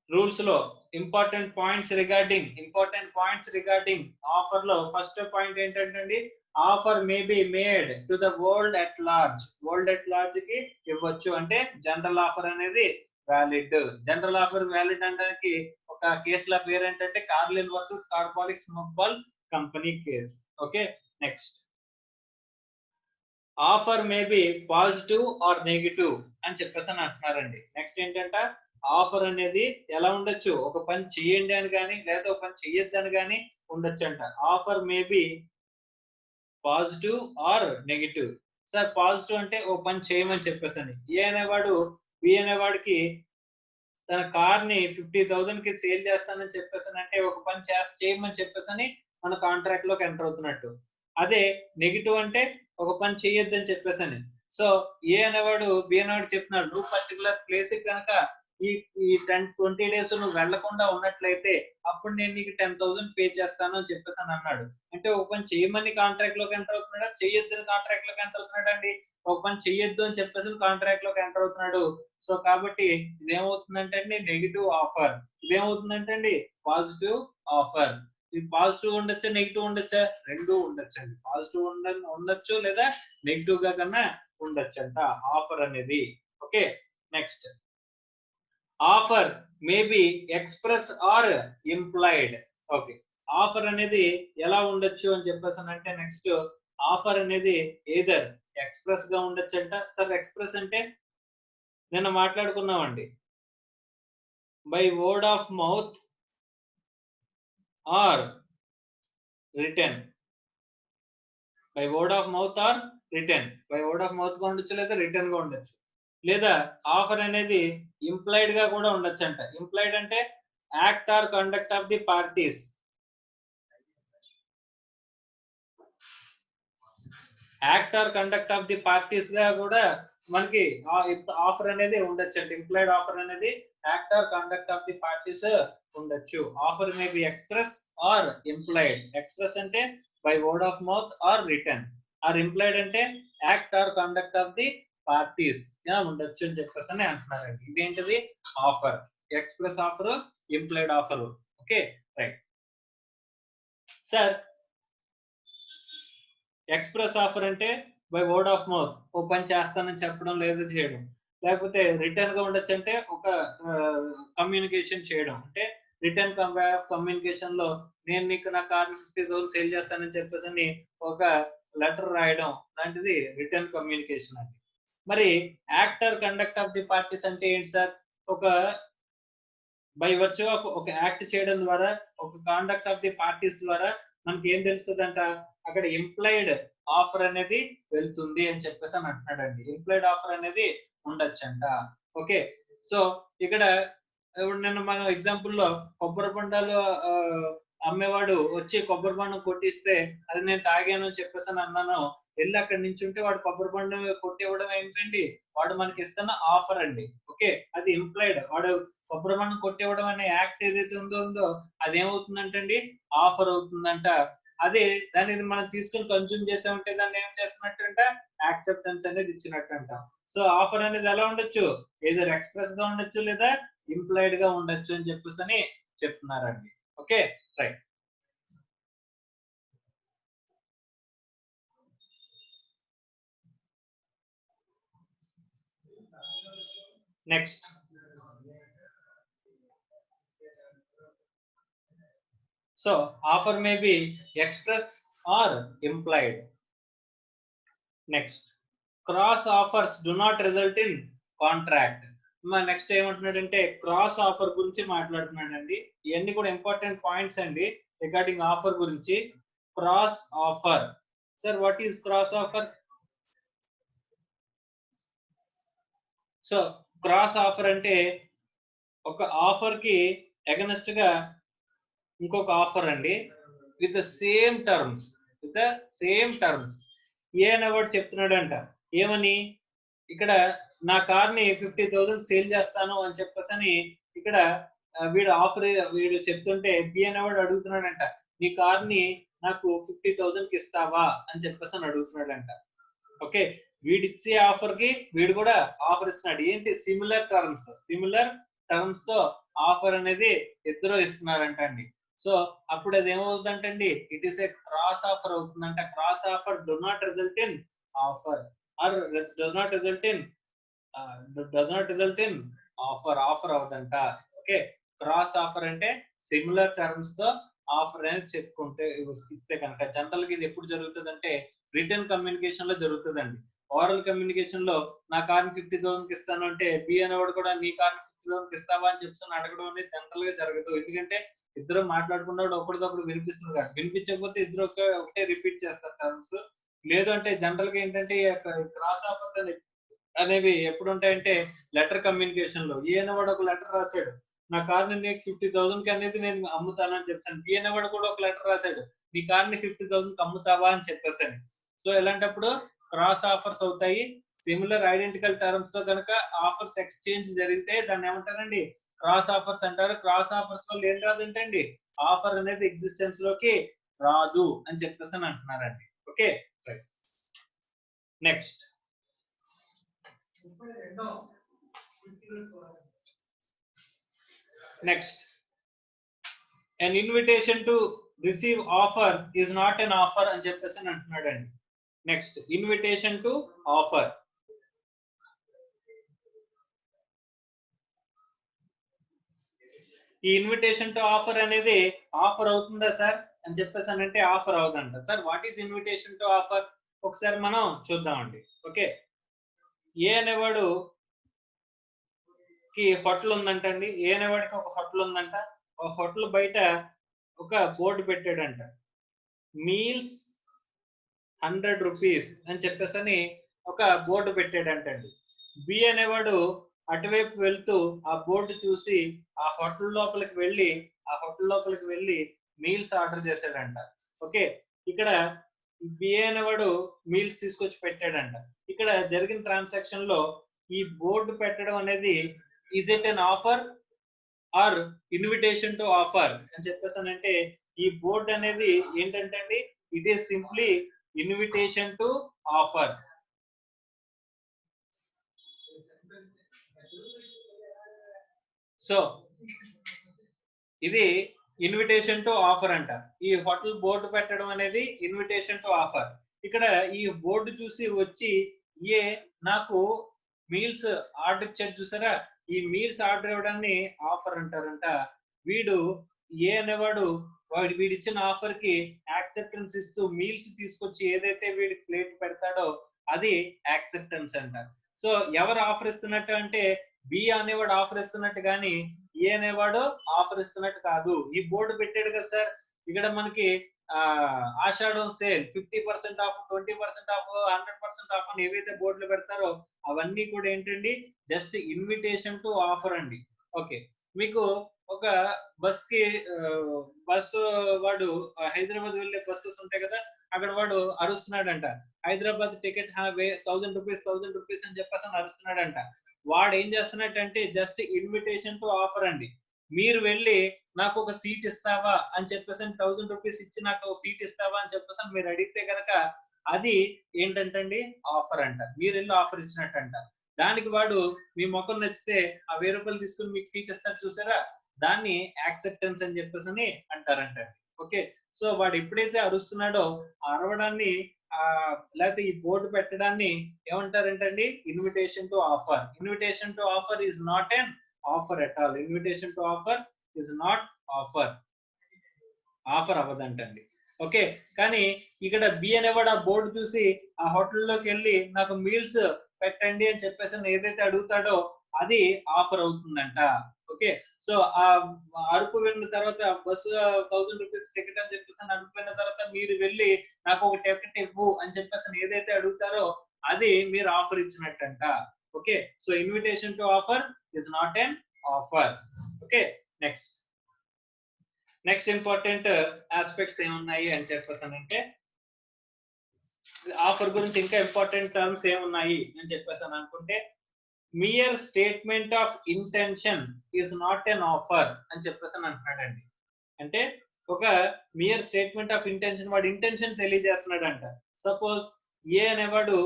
రూల్స్ లో ఇంపార్టెంట్ పాయింట్స్ రిగార్డింగ్ ఆఫర్ లో ఫస్ట్ పాయింట్ ఏంటంటే offer may be made to the world at large కి ఇవ్వచ్చు అంటే జనరల్ ఆఫర్ అనేది వ్యాలిడ్. జనరల్ ఆఫర్ వ్యాలిడ్ అనడానికి ఒక కేసుల పేరు ఏంటంటే Carlill versus Carbolic Smoke Ball Company case. Okay, next offer may be positive or negative అని చెప్పేసి అని అంటున్నారండి. నెక్స్ట్ ఏంటంటే ఆఫర్ అనేది ఎలా ఉండొచ్చు, ఒక పని చెయ్యండి అని కానీ లేదా ఒక పని చెయ్యొద్దు అని కానీ ఉండొచ్చు అంట. Offer may be positive or negative. Sir positive అంటే ఒక పని చేయమని చెప్పేసి అని, ఏ అనేవాడు బి అనేవాడికి తన కార్ ని 50,000 కి సేల్ చేస్తానని చెప్పేసి అంటే ఒక పని చేయమని చెప్పేసి అని మన కాంట్రాక్ట్ లోకి ఎంటర్ అవుతున్నట్టు. అదే నెగిటివ్ అంటే ఒక పని చేయొద్దని చెప్పేసి. సో ఏ అనేవాడు బి అనేవాడు చెప్తున్నాడు, నువ్వు పర్టికులర్ ప్లేస్ కి కనుక ఈ 10-20 డేస్ నువ్వు వెళ్లకుండా ఉన్నట్లయితే అప్పుడు నేను నీకు 10,000 పే చేస్తాను అని చెప్పేసి అని అన్నాడు. అంటే ఒక పని చేయమని కాంట్రాక్ట్ లోకి ఎంటర్ అవుతున్నాడా, చెయ్యొద్దని కాంట్రాక్ట్ లోకి ఎంటర్ అవుతున్నాడు అండి. ఒక పని చెయ్యొద్దు అని చెప్పేసి కాంట్రాక్ట్ లోకి ఎంటర్ అవుతున్నాడు. సో కాబట్టి ఇదేమవుతుందంటే అండి నెగిటివ్ ఆఫర్, ఇదేమవుతుందంటే అండి పాజిటివ్ ఆఫర్. ఇది పాజిటివ్ ఉండొచ్చా నెగిటివ్ ఉండొచ్చా, రెండు ఉండొచ్చండి. పాజిటివ్ ఉండొచ్చు లేదా నెగిటివ్ గా కన్నా ఉండొచ్చు అంట ఆఫర్ అనేది. Okay, next offer may be express or implied. Okay, offer అనేది ఎలా ఉండొచ్చు అని చెప్పేసి అంటే నెక్స్ట్ ఆఫర్ అనేది ఏదర్ ఎక్స్ప్రెస్ గా ఉండొచ్చు అంట. సార్ ఎక్స్ప్రెస్ అంటే నిన్న మాట్లాడుకున్నామండి, by word of mouth or written. By word of mouth or written, by word of mouth గా ఉండొచ్చు లేదా రిటర్న్ గా ఉండొచ్చు. లేదా ఆఫర్ అనేది ఇంప్లైడ్ గా కూడా ఉండొచ్చు అంట. ఇంప్లైడ్ అంటే act or conduct of the parties. Act or conduct of the parties గా కూడా మనకి ఆఫర్ అనేది ఉండొచ్చు అంట. ఇంప్లైడ్ ఆఫర్ అనేది act or conduct of the parties ఉండొచ్చు. Offer may be express or implied. Express అంటే by word of mouth or written, or implied అంటే act or conduct of the parties ఉండొచ్చు అని చెప్పేసి అని అంటున్నారండి. ఇదేంటిది offer, express offer, implied offer. Okay, right. Sir express offer అంటే by word of mouth, ఓ పని చేస్తానని చెప్పడం లేదా చేయడం. లేకపోతే రిటర్న్ గా ఉండొచ్చు అంటే ఒక కమ్యూనికేషన్ చేయడం. అంటే రిటర్న్ కమ్యూనికేషన్ లో నేను నీకు నా కార్ 50,000 సేల్ చేస్తానని చెప్పేసి ఒక లెటర్ రాయడం లాంటిది రిటర్న్ కమ్యూనికేషన్ అండి. మరి actor conduct of the parties అంటే ఏంటి సార్, ఒక బై వర్చ్యూ ఆఫ్ ఒక యాక్ట్ చేయడం ద్వారా, ఒక కాండక్ట్ ఆఫ్ ది పార్టీస్ ద్వారా మనకి ఏం తెలుస్తుందంట, అక్కడ ఇంప్లైడ్ ఆఫర్ అనేది వెళ్తుంది అని చెప్పేసి అని అంటున్నాడండి. ఇంప్లైడ్ ఆఫర్ అనేది ఉండొచ్చంట. ఓకే, సో ఇక్కడ ఇప్పుడు నిన్న మనం ఎగ్జాంపుల్ లో కొబ్బరి బొండాలు అమ్మేవాడు వచ్చి కొబ్బరి బొండం కొట్టిస్తే అది నేను తాగాను అని చెప్పేసి అని అన్నాను, వెళ్ళి అక్కడ నుంచి ఉంటే వాడు కొబ్బరి బొండం కొట్టివ్వడం ఏంటండి, వాడు మనకి ఇస్తున్న ఆఫర్ అండి. ఓకే, అది ఇంప్లైడ్. వాడు కొబ్బరి బొండం కొట్టివ్వడం అనే యాక్ట్ ఏదైతే ఉందో అదేమవుతుందంటే అండి ఆఫర్ అవుతుందంట. అదే దాన్ని మనం తీసుకుని కన్జ్యూమ్ చేసామంటే దాన్ని ఏం చేస్తున్నట్టంట, యాక్సెప్టెన్స్ అనేది ఇచ్చినట్టంట. సో ఆఫర్ అనేది ఎలా ఉండొచ్చు, ఏదో ఎక్స్ప్రెస్ గా ఉండొచ్చు లేదా ఇంప్లైడ్ గా ఉండొచ్చు అని చెప్పేసి అని చెప్తున్నారండి. Okay, right. Next so offer may be express or implied. Next cross offers do not result in contract. Next ఏమంటున్నాడంటే క్రాస్ ఆఫర్ గురించి మాట్లాడుతున్నాడండి. ఇవన్నీ కూడా ఇంపార్టెంట్ పాయింట్స్ అండి రిగార్డింగ్ ఆఫర్ గురించి. Cross offer, sir what is cross offer? So cross offer అంటే ఒక offer కి అగెన్స్ట్ గా ఇంకొక ఆఫర్ అండి, with the same terms. A అనేవాడు చెప్తున్నాడంట ఏమని, ఇక్కడ నా కార్ ని 50,000 సేల్ చేస్తాను అని చెప్పేసి ఇక్కడ వీడు చెప్తుంటే బి అనేవాడు అడుగుతున్నాడంట, నీ కార్ ని నాకు 50,000 కి ఇస్తావా అని చెప్పేసి అడుగుతున్నాడంట. ఓకే, వీడిచ్చే ఆఫర్ కి వీడు కూడా ఆఫర్ ఇస్తున్నాడు. ఏంటి, సిమిలర్ టర్మ్స్ తో ఆఫర్ అనేది ఇద్దరు ఇస్తున్నారంట అండి. సో అప్పుడు అది ఏమవుతుందంటండి, it is a cross offer అవుతుందంట. Cross offer do not result in offer or does not result in offer అవుదంట. ఓకే, క్రాస్ ఆఫర్ అంటే సిమిలర్ టర్మ్స్ తో ఆఫర్ అనేది చెప్పుకుంటే ఇస్తే కనుక జనరల్ గా ఇది ఎప్పుడు జరుగుతుంది అంటే రిటర్న్ కమ్యూనికేషన్ లో జరుగుతుందండి. ఓరల్ కమ్యూనికేషన్ లో నా కార్ని 50,000 కి ఇస్తాను అంటే బి అనేవాడు కూడా నీ కార్ని 50,000 కి ఇస్తావా అని చెప్పి అడగడం అనేది జనరల్ గా జరగదు. ఎందుకంటే ఇద్దరు మాట్లాడుకున్నప్పుడు ఒకటిదొకటి వినిపిస్తుంది కదా, వినిపించకపోతే ఇద్దరు ఒకటే రిపీట్ చేస్తారు టర్మ్స్. లేదు అంటే జనరల్ గా ఏంటంటే క్రాస్ ఆఫర్స్ అనేవి ఎప్పుడు ఉంటాయంటే లెటర్ కమ్యూనికేషన్ లో ఏ అనేవాడు ఒక లెటర్ రాశాడు, నా కార్ ని నీకు 50,000 కి అనేది నేను అమ్ముతానని చెప్తాను. బి అనేవాడు కూడా ఒక లెటర్ రాశాడు, నీ కార్ ని 50,000 కి అమ్ముతావా అని చెప్పేసాను. సో ఇలాంటప్పుడు క్రాస్ ఆఫర్స్ అవుతాయి. సిమిలర్ ఐడెంటికల్ టర్మ్స్ తో కనుక ఆఫర్స్ ఎక్స్చేంజ్ జరిగితే దాన్ని ఏమంటారండి, క్రాస్ ఆఫర్స్ అంటారు. క్రాస్ ఆఫర్స్ వల్ల ఏం రాదంటండి, ఆఫర్ అనేది ఎగ్జిస్టెన్స్ లోకి రాదు అని చెప్పేసి అంటున్నారండి. Okay right. Next an invitation to receive offer is not an offer అని చెప్పేసి అంటున్నాడండి. Next invitation to offer. ఈ ఇన్విటేషన్ టు ఆఫర్ అనేది ఆఫర్ అవుతుందా సార్ అని చెప్పేసి అంటే ఆఫర్ అవుతుందంట. Sir what is invitation to offer ఒకసారి మనం చూద్దామండి. ఓకే, ఏ అనేవాడు కి హోటల్ ఉందంటండి. ఏ అనేవాడికి ఒక హోటల్ ఉందంట. ఒక హోటల్ బయట ఒక బోర్డు పెట్టాడంట, మీల్స్ 100 రూపీస్ అని చెప్పేసి ఒక బోర్డు పెట్టాడంటండి. బి అనేవాడు అటువైపు వెళ్తూ ఆ బోర్డు చూసి ఆ హోటల్ లోపలికి వెళ్ళి మీల్స్ ఆర్డర్ చేశాడంట. ఓకే, ఇక్కడ బి అనేవాడు మీల్స్ తీసుకొచ్చి పెట్టాడంట. ఇక్కడ జరిగిన ట్రాన్సాక్షన్ లో ఈ బోర్డు పెట్టడం అనేది is it an offer or invitation to offer అని చెప్పేసి అంటే ఈ బోర్డు అనేది ఏంటంటే అండి, it is simply invitation to offer. So ఇది ఇన్విటేషన్ టు ఆఫర్ అంట. ఈ హోటల్ బోర్డు పెట్టడం అనేది ఇన్విటేషన్ టు ఆఫర్. ఇక్కడ ఈ బోర్డు చూసి వచ్చి ఏ నాకు మీల్స్ ఆర్డర్ ఇచ్చాడు చూసారా, ఈ మీల్స్ ఆర్డర్ ఇవ్వడాన్ని ఆఫర్ అంటారంట. వీడు ఏ అనేవాడు వీడిచ్చిన ఆఫర్ కి యాక్సెప్టెన్స్ ఇస్తూ మీల్స్ తీసుకొచ్చి ఏదైతే వీడికి ప్లేట్ పెడతాడో అది యాక్సెప్టెన్స్ అంట. సో ఎవరు ఆఫర్ ఇస్తున్నట్టు అంటే బి అనేవాడు ఆఫర్ ఇస్తున్నట్టు కానీ ఏ అనేవాడు ఆఫర్ ఇస్తున్నట్టు కాదు. ఈ బోర్డు పెట్టాడు కదా సార్, ఇక్కడ మనకి ఆషాఢం సేల్ 50% ఆఫ్, 20% ఆఫ్, 100% ఆఫ్ అని ఏవైతే బోర్డులు పెడతారో అవన్నీ కూడా ఏంటండి, జస్ట్ ఇన్విటేషన్ టు ఆఫర్ అండి. ఓకే, మీకు ఒక బస్సు వాడు హైదరాబాద్ వెళ్ళే బస్సెస్ ఉంటాయి కదా, అక్కడ వాడు అరుస్తున్నాడంట, హైదరాబాద్ టికెట్ 1000 రూపీస్ అని చెప్పేసి అరుస్తున్నాడంట. వాడు ఏం చేస్తున్నట్టంటే జస్ట్ ఇన్విటేషన్ టు ఆఫర్ అండి. మీరు వెళ్ళి నాకు ఒక సీట్ ఇస్తావా అని చెప్పేసి 1000 రూపీస్ ఇచ్చి నాకు ఒక సీట్ ఇస్తావా అని చెప్పేసి మీరు అడిగితే కనుక అది ఏంటంటండి, ఆఫర్ అంట. మీరు వెళ్ళి ఆఫర్ ఇచ్చినట్టంట. దానికి వాడు మీ ముఖం నచ్చితే ఆ 1000 రూపాయలు తీసుకుని మీకు సీట్ ఇస్తాడు చూసారా, దాన్ని యాక్సెప్టెన్స్ అని చెప్పేసి అంటారంట. ఓకే, సో వాడు ఎప్పుడైతే అరుస్తున్నాడో ఆ అరవడాన్ని లేకపోతే ఈ బోర్డు పెట్టడాన్ని ఏమంటారంటండి, invitation to offer. Invitation to offer is not an offer at all. Invitation to offer is not offer. Offer అవ్వదంటండి. ఓకే, కానీ ఇక్కడ బి అనేవాడు ఆ బోర్డు చూసి ఆ హోటల్లోకి వెళ్ళి నాకు మీల్స్ పెట్టండి అని చెప్పేసి ఏదైతే అడుగుతాడో అది ఆఫర్ అవుతుందంట. ఓకే, సో ఆ అరుపు వెళ్ళిన తర్వాత బస్సు 1000 రూపీస్ టికెట్ అని చెప్పేసి అడుగుపోయిన తర్వాత మీరు వెళ్ళి నాకు ఒక టికెట్ ఇవ్వు అని చెప్పేసి ఏదైతే అడుగుతారో అది మీరు ఆఫర్ ఇచ్చినట్టంట. Okay, so invitation to offer is not an offer. Okay, next important aspects ఏమున్నాయి అని చెప్పేసానంటే, ఆఫర్ గురించి ఇంకా ఇంపార్టెంట్ టర్మ్స్ ఏమున్నాయి అని చెప్పేసాను అనుకుంటే, mere statement of intention is not an offer అని చెప్పేసి అంటున్నాడండి. అంటే ఒక మియర్ స్టేట్మెంట్ ఆఫ్ ఇంటెన్షన్, వాడు ఇంటెన్షన్ తెలియజేస్తున్నాడంట. సపోజ్ ఏ అనేవాడు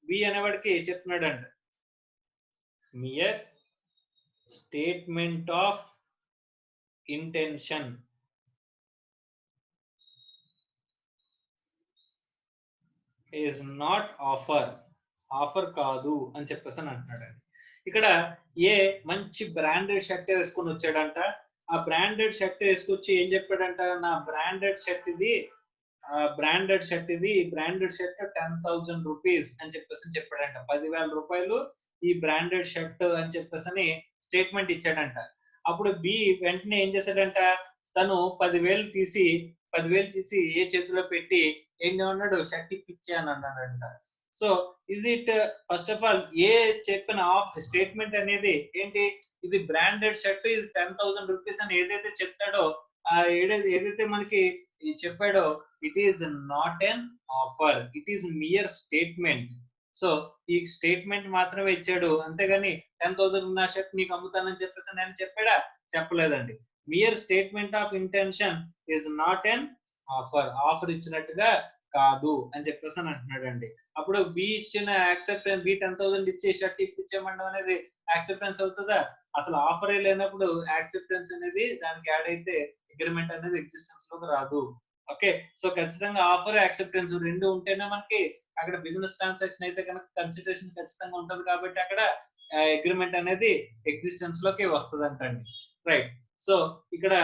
బి అనేవాడికి చెప్తున్నాడంట, mere statement of intention is not offer, offer కాదు అని చెప్పేసి అని అంటున్నాడండి. ఇక్కడ ఏ మంచి బ్రాండెడ్ షర్ట్ వేసుకొని వచ్చాడంట. ఆ బ్రాండెడ్ షర్ట్ వేసుకొచ్చి ఏం చెప్పాడంట, నా బ్రాండెడ్ షర్ట్ ఇది, బ్రాండెడ్ షర్ట్ ఇది, బ్రాండెడ్ షర్ట్ 10,000 రూపీస్ అని చెప్పేసి చెప్పాడంట. 10,000 రూపాయలు ఈ బ్రాండెడ్ షర్ట్ అని చెప్పేసి అని స్టేట్మెంట్ ఇచ్చాడంట. అప్పుడు బి వెంటనే ఏం చేశాడంట, తను 10,000 తీసి ఏ చేతిలో పెట్టి ఏం అన్నాడు, షర్ట్ ఇప్పించే అని అన్నాడంట. So is it first of all A చెప్పిన స్టేట్మెంట్ అనేది ఏంటి, ఇది బ్రాండెడ్ షర్ట్, ఇది 10,000 రూపీస్ అని ఏదైతే చెప్తాడో, ఏదైతే మనకి చెప్పాడో, it is not an offer, it is mere statement. So ఈ స్టేట్మెంట్ మాత్రమే ఇచ్చాడు, అంతేగాని 10,000 ఉన్న షర్ట్ నీకు అమ్ముతానని చెప్పేసి నేను చెప్పాడా, చెప్పలేదండి. Mere statement of intention is not an offer, offer ఇచ్చినట్టుగా కాదు అని చెప్పేసి అని అంటున్నాడండి. అప్పుడు బి ఇచ్చిన యాక్సెప్టెన్స్, బి 10,000 ఇచ్చి షర్ట్ ఇప్పించేమండం అనేది యాక్సెప్టెన్స్ అవుతుందా? అసలు ఆఫరే లేనప్పుడు యాక్సెప్టెన్స్ అనేది దానికి యాడ్ అయితే అగ్రిమెంట్ అనేది ఎగ్జిస్టెన్స్ లోకి రాదు. ఓకే, సో ఖచ్చితంగా ఆఫర్ యాక్సెప్టెన్స్ రెండు ఉంటేనే మనకి అక్కడ బిజినెస్ ట్రాన్సాక్షన్ అయితే కనుక కన్సిడరేషన్ ఖచ్చితంగా ఉంటుంది, కాబట్టి అక్కడ అగ్రిమెంట్ అనేది ఎగ్జిస్టెన్స్ లోకి వస్తుంది అంటండి. రైట్, సో ఇక్కడ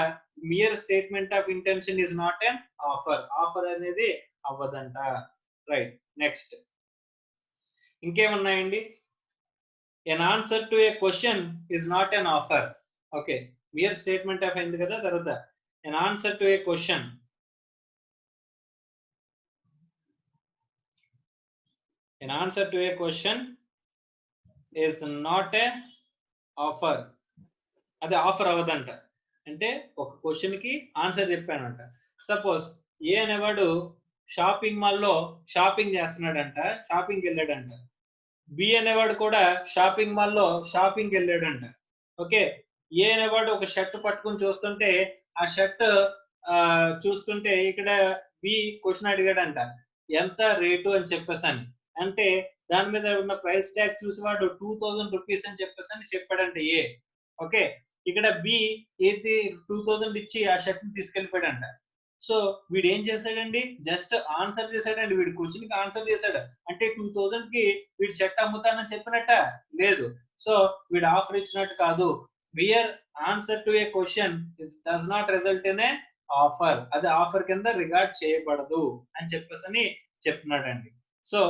mere statement of intention is not an offer, offer అనేది అవ్వదంట. రైట్, నెక్స్ట్ ఇంకేమున్నాయండి, an answer to a question is not an offer. Okay, mere statement of అయింది కదా, తర్వాత an answer to a question, an answer to a question is not a offer, అది offer అవ్వదంట. అంటే ఒక క్వశ్చన్ కి answer చెప్పానంట. సపోజ్ ఏ అనేవాడు షాపింగ్ మాల్ లో షాపింగ్ చేస్తున్నాడంట, షాపింగ్ వెళ్ళాడంట. బి అనేవాడు కూడా షాపింగ్ మాల్ లో షాపింగ్ వెళ్ళాడంట. ఓకే, ఏ అనేవాడు ఒక షర్ట్ పట్టుకుని చూస్తుంటే, ఆ షర్ట్ చూస్తుంటే ఇక్కడ బి క్వశ్చన్ అడిగాడంట, ఎంత రేటు అని చెప్పేసి అని. అంటే దాని మీద ఉన్న ప్రైస్ ట్యాగ్ చూసి వాడు 2,000 రూపీస్ అని చెప్పేసి అని చెప్పాడంట ఏ. ఓకే, ఇక్కడ బి ఏది 2,000 ఇచ్చి ఆ షర్ట్ ని తీసుకెళ్లిపోయాడంట. సో వీడు ఏం చేశాడండి, జస్ట్ ఆన్సర్ చేశాడండి, వీడి క్వశ్చన్ కి ఆన్సర్ చేశాడు. అంటే 2,000 కి వీడు షర్ట్ అమ్ముతానని చెప్పినట్ట లేదు. సో వీడు ఆఫర్ ఇచ్చినట్టు కాదు. Mere answer to a question does not result in a offer, అది ఆఫర్ కింద రిగార్డ్ చేయబడదు అని చెప్పేసి అని చెప్తున్నాడండి. So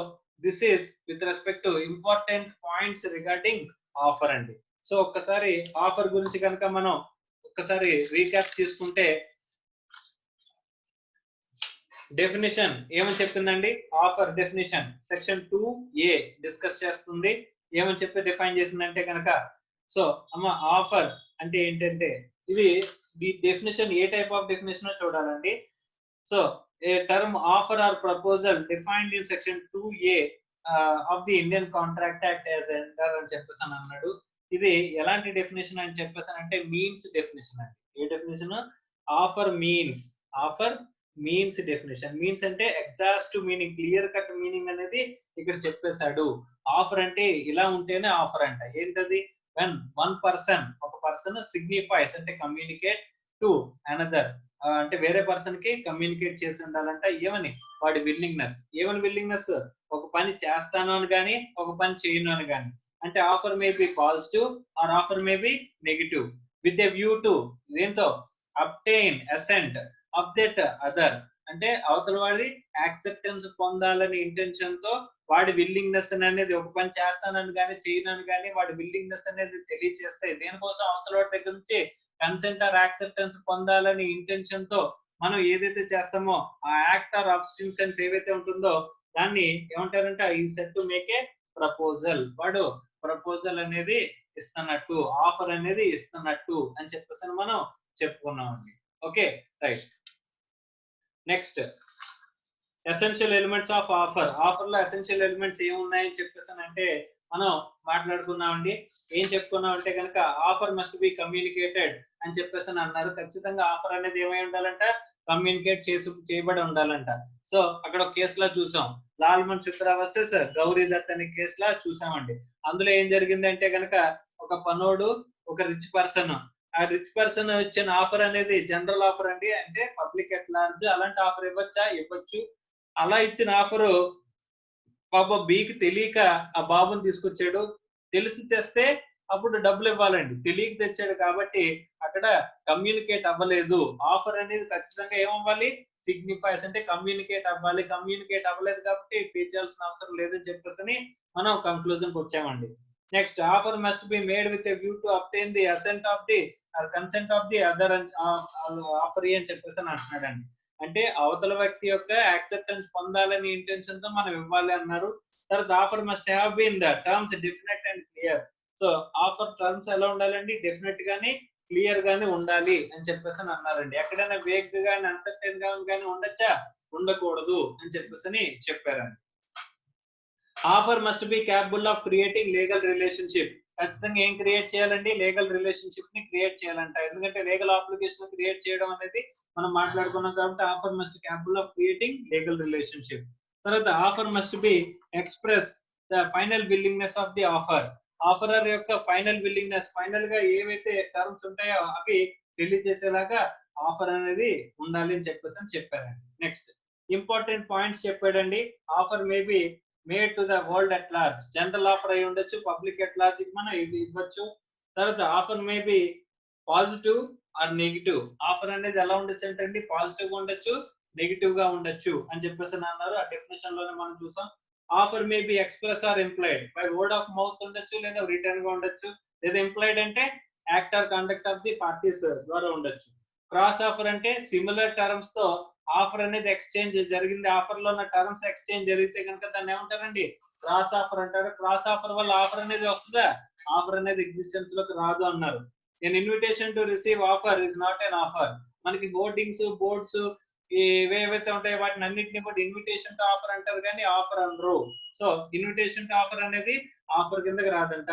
this is with respect to important points regarding offer అండి. సో ఒక్కసారి ఆఫర్ గురించి కనుక మనం ఒక్కసారి రీక్యాప్ చేసుకుంటే, డెఫినేషన్ ఏమని చెప్తుందండి, offer definition section 2A discuss చేస్తుంది. ఏమని చెప్పి డిఫైన్ చేసిందంటే కనుక, సో అమ్మ ఆఫర్ అంటే ఏంటంటే, ఇది definition a type of definition చూడాలండి. So a term offer or proposal defined in section 2A of the Indian contract act as under అని చెప్పేసి అని అన్నాడు. ఇది ఎలాంటి డెఫినేషన్ అని చెప్పేసి అంటే మీన్స్ డెఫినేషన్ అండి. A definition, offer means, offer means definition. Means అంటే exhaust meaning, clear cut meaning అనేది ఇక్కడ చెప్పేశాడు. ఆఫర్ అంటే ఇలా ఉంటేనే ఆఫర్ అంట. ఏంటది, వెన్ వన్ పర్సన్, ఒక పర్సన్ సిగ్నిఫైస్ అంటే కమ్యూనికేట్ టు అనదర్, అంటే వేరే పర్సన్ కి కమ్యూనికేట్ చేసి ఉండాలంట. ఏమని, వాడి విల్లింగ్నెస్, ఏమని విల్లింగ్నెస్, ఒక పని చేస్తాను అని కానీ ఒక పని చేయను అని కానీ. అంటే offer may be positive or offer may be negative with a view to దేంతో obtain assent of that other, అంటే అవతల వాడి యాక్సెప్టెన్స్ పొందాలని ఇంటెన్షన్ తో వాడి విల్లింగ్నెస్ అనేది, ఒక పని చేస్తానని కానీ చేయనని కానీ వాడి విల్లింగ్నెస్ అనేది తెలియజేస్తే, దేనికోసం అవతల వాడి దగ్గర నుంచి కన్సెంట్ ఆర్ యాక్సెప్టెన్స్ పొందాలని ఇంటెన్షన్ తో మనం ఏదైతే చేస్తామో ఆ యాక్ట్ ఆర్ అబ్స్టిన్సెన్స్ ఏవైతే ఉంటుందో దాన్ని ఏమంటారంటే ఈ said to make a proposal, వాడు ప్రపోజల్ అనేది ఇస్తున్నట్టు, ఆఫర్ అనేది ఇస్తున్నట్టు అని చెప్పేసి మనం చెప్పుకున్నామండి. Okay, right. Next essential elements of offer. Offer లో ఎసెన్షియల్ ఎలిమెంట్స్ ఏమున్నాయని చెప్పేసి అంటే మనం మాట్లాడుకున్నామండి. ఏం చెప్పుకున్నాం అంటే కనుక, ఆఫర్ మస్ట్ బి కమ్యూనికేటెడ్ అని చెప్పేసి అన్నారు. ఖచ్చితంగా ఆఫర్ అనేది ఏమై ఉండాలంట, కమ్యూనికేట్ చేయబడి ఉండాలంట. సో అక్కడ ఒక కేసులా చూసాం, లాల్మన్ చిత్ర వర్సెస్ గౌరీ దత్ అనే కేసులా చూసామండి. అందులో ఏం జరిగిందంటే కనుక, ఒక పనోడు, ఒక రిచ్ పర్సన్ ఆ రిచ్ పర్సన్ ఇచ్చిన ఆఫర్ అనేది జనరల్ ఆఫర్ అండి, అంటే పబ్లిక్ ఎట్ లార్జ్ అలాంటి ఆఫర్ ఇవ్వచ్చా? ఇవ్వచ్చు. అలా ఇచ్చిన ఆఫరు పాపం బికి తెలియక ఆ బాబుని తీసుకొచ్చాడు. తెలిసి తెస్తే అప్పుడు డబ్బులు ఇవ్వాలండి. తెలియక తెచ్చాడు కాబట్టి అక్కడ కమ్యూనికేట్ అవ్వలేదు. ఆఫర్ అనేది ఖచ్చితంగా ఏమవ్వాలి? సిగ్నిఫైస్ అంటే కమ్యూనికేట్ అవ్వాలి. కమ్యూనికేట్ అవ్వలేదు కాబట్టి పే చేయాల్సిన అవసరం లేదని చెప్పేసని మనం కంక్లూజన్‌కి వచ్చామండి. Next offer must be made with a view to obtain the assent of the consent of the other offeree అని చెప్పేసని అంటున్నాడండి. అంటే అవతల వ్యక్తి యొక్క యాక్సెప్టెన్స్ పొందాలని ఇంటెన్షన్ తో మనం ఇవ్వాలి అన్నారు. తర్వాత offer must have been the terms definite and clear. So offer terms ఎలా ఉండాలండి? డెఫినెట్ గాని క్లియర్ గానే ఉండాలి అని చెప్పేసి అన్నారండి. ఎక్కడైనా వేగ్ గాని అన్సర్టైన్ గాని ఉండొచ్చా? ఉండకూడదు అని చెప్పేసి చెప్పారండి. Offer must B capable of creating legal relationship. ఖచ్చితంగా ఏం క్రియేట్ చేయాలండి? లీగల్ రిలేషన్షిప్ ని క్రియేట్ చేయాలంట. ఎందుకంటే లీగల్ అప్లికేషన్ క్రియేట్ చేయడం అనేది మనం మాట్లాడుకున్నాం కాబట్టి offer must capable of creating legal relationship. తర్వాత offer must be express the final willingness of the offer. Offerer యొక్క ఫైనల్ విల్లింగ్నెస్, ఫైనల్ గా ఏవైతే టర్మ్స్ ఉంటాయో అవి తెలియజేసేలాగా ఆఫర్ అనేది ఉండాలి అని చెప్పేసి చెప్పారండి. నెక్స్ట్ ఇంపార్టెంట్ పాయింట్స్ చెప్పాడండి. Offer maybe made to the world at large. General offer అయి ఉండొచ్చు, పబ్లిక్ అట్ లార్జ్ మనం ఇవ్వచ్చు. తర్వాత offer maybe positive or negative. Offer అనేది ఎలా ఉండొచ్చు అంటే అండి, పాజిటివ్ గా ఉండొచ్చు, నెగిటివ్ గా ఉండొచ్చు అని చెప్పేసి అన్నారు. ఆ డెఫినేషన్ లోనే మనం చూసాం. Offer may be express or implied by word of mouth ఉండొచ్చు, లేదా రిటర్న్ గా ఉండొచ్చు, లేదా ఇంప్లైడ్ అంటే act or conduct of the parties ద్వారా ఉండొచ్చు. క్రాస్ ఆఫర్ అంటే సిమిలర్ టర్మ్స్ తో ఆఫర్ అనేది ఎక్స్చేంజ్ జరిగింది. ఆఫర్ లో ఉన్న టర్మ్స్ ఎక్స్చేంజ్ జరిగితే కనుక దాన్ని ఏమంటారండి? క్రాస్ ఆఫర్ అంటారు. క్రాస్ ఆఫర్ వల్ల ఆఫర్ అనేది వస్తుందా? ఆఫర్ అనేది ఎగ్జిస్టెన్స్ లోకి రాదు అన్నారు. An invitation to receive offer is not an offer. మనకి హోర్డింగ్స్, బోర్డ్స్ ఏవైతే ఉంటాయో వాటిని అన్నింటినీ కూడా ఇన్విటేషన్ టు ఆఫర్ అంటారు కానీ ఆఫర్ అనరు. సో ఇన్విటేషన్ టు ఆఫర్ అనేది ఆఫర్ కిందకి రాదంట.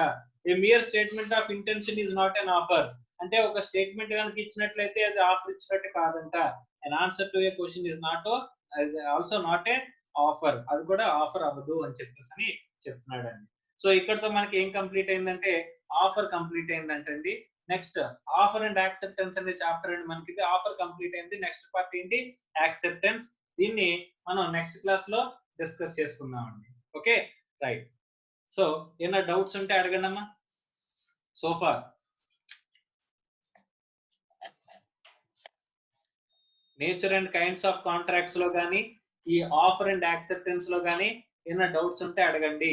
A mere statement of intention is not an offer. అంటే ఒక స్టేట్మెంట్ కనుక ఇచ్చినట్లయితే అది ఆఫర్ ఇచ్చినట్టు కాదంట. an answer to a question is not also not a offer. అది కూడా ఆఫర్ అవ్వదు అని చెప్పేసి చెప్తున్నాడండి. సో ఇక్కడతో మనకి ఏం కంప్లీట్ అయిందంటే ఆఫర్ కంప్లీట్ అయిందంటండి. నెక్స్ట్ ఆఫర్ అండ్ యాక్సెప్టెన్స్ అనే చాప్టర్ అండి మనకి. ఇది ఆఫర్ కంప్లీట్ అయింది. నెక్స్ట్ పార్ట్ ఏంటి? యాక్సెప్టెన్స్. దీన్ని మనం నెక్స్ట్ క్లాస్ లో డిస్కస్ చేసుకుందాం అండి. Okay right. సో ఏమైనా డౌట్స్ ఉంటే అడగండి అమ్మా. So far nature and kinds of contracts లో గానీ, ఈ ఆఫర్ అండ్ యాక్సెప్టెన్స్ లో గానీ ఏమైనా డౌట్స్ ఉంటే అడగండి.